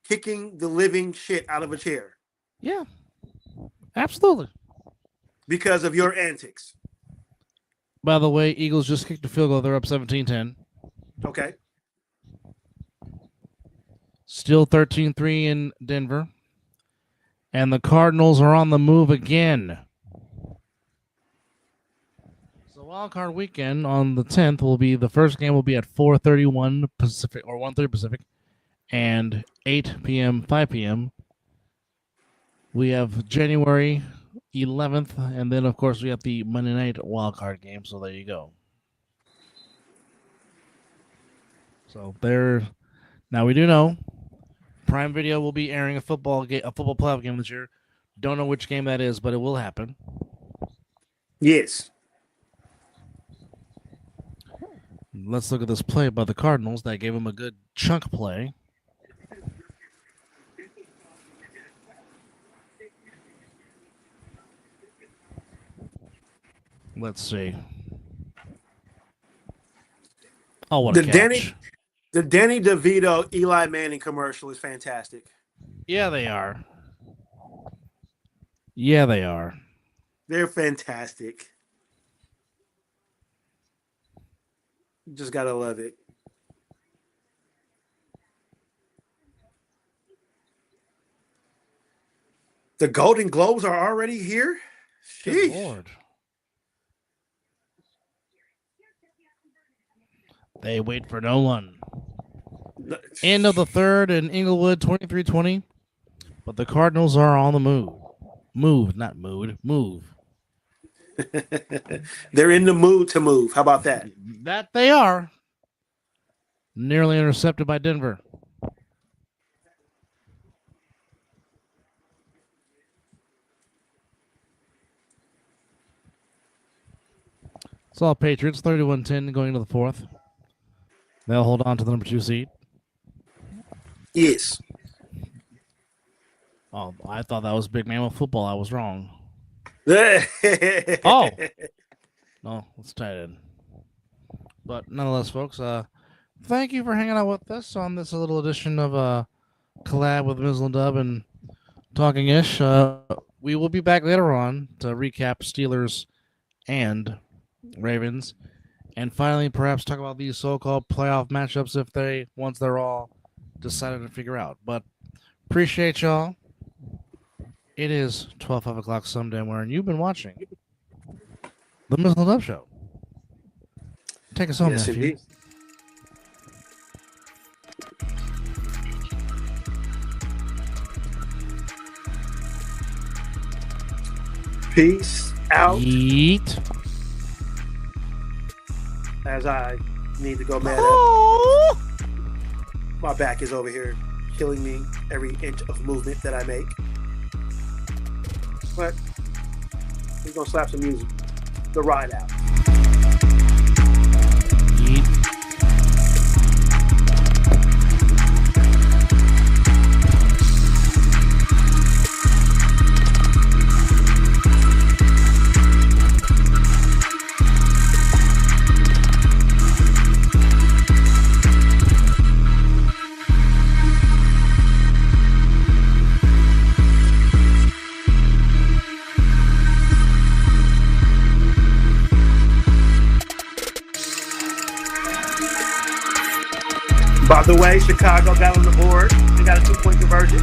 S4: kicking the living shit out of a chair.
S3: Yeah, absolutely.
S4: Because of your antics.
S3: By the way, Eagles just kicked a field goal. They're up 17-10.
S4: Okay.
S3: Still 13-3 in Denver. And the Cardinals are on the move again. So wild card weekend on the 10th will be, the first game will be at 4:31 Pacific or 1:30 Pacific and 8 p.m., 5 p.m. We have January 11th, and then, of course, we have the Monday night wild card game, so there you go. So there, now we do know Prime Video will be airing a football playoff game this year. Don't know which game that is, but it will happen.
S4: Yes.
S3: Let's look at this play by the Cardinals. That gave them a good chunk play. Let's see. Oh, what a catch.
S4: The Danny DeVito Eli Manning commercial is fantastic.
S3: Yeah, they are. Yeah, they are.
S4: They're fantastic. Just gotta love it. The Golden Globes are already here?
S3: Good
S4: Sheesh.
S3: Lord. They wait for no one. End of the third in Inglewood, 23-20. But the Cardinals are on the move. Move, not mood. Move.
S4: They're in the mood to move. How about that?
S3: That they are. Nearly intercepted by Denver. It's all Patriots, 31-10 going into the fourth. They'll hold on to the number 2 seed.
S4: Yes.
S3: Oh, I thought that was Big Mammal football. I was wrong. Oh. No, let's tie it in. But nonetheless, folks, thank you for hanging out with us on this little edition of Collab with Mizzle and Dub and Talking Ish. We will be back later on to recap Steelers and Ravens. And finally, perhaps talk about these so-called playoff matchups once they're all decided to figure out. But appreciate y'all. It is 5 o'clock Sunday morning. You've been watching the Mizzle and Dub Show. Take us home,
S4: yes,
S3: nephew.
S4: Indeed. Peace out.
S3: Eat.
S4: As I need to go mad
S3: Oh.
S4: at. My back is over here killing me every inch of movement that I make. But we're going to slap some music. The ride out.
S3: Eat.
S4: By the way, Chicago got on the board. They got a 2-point conversion.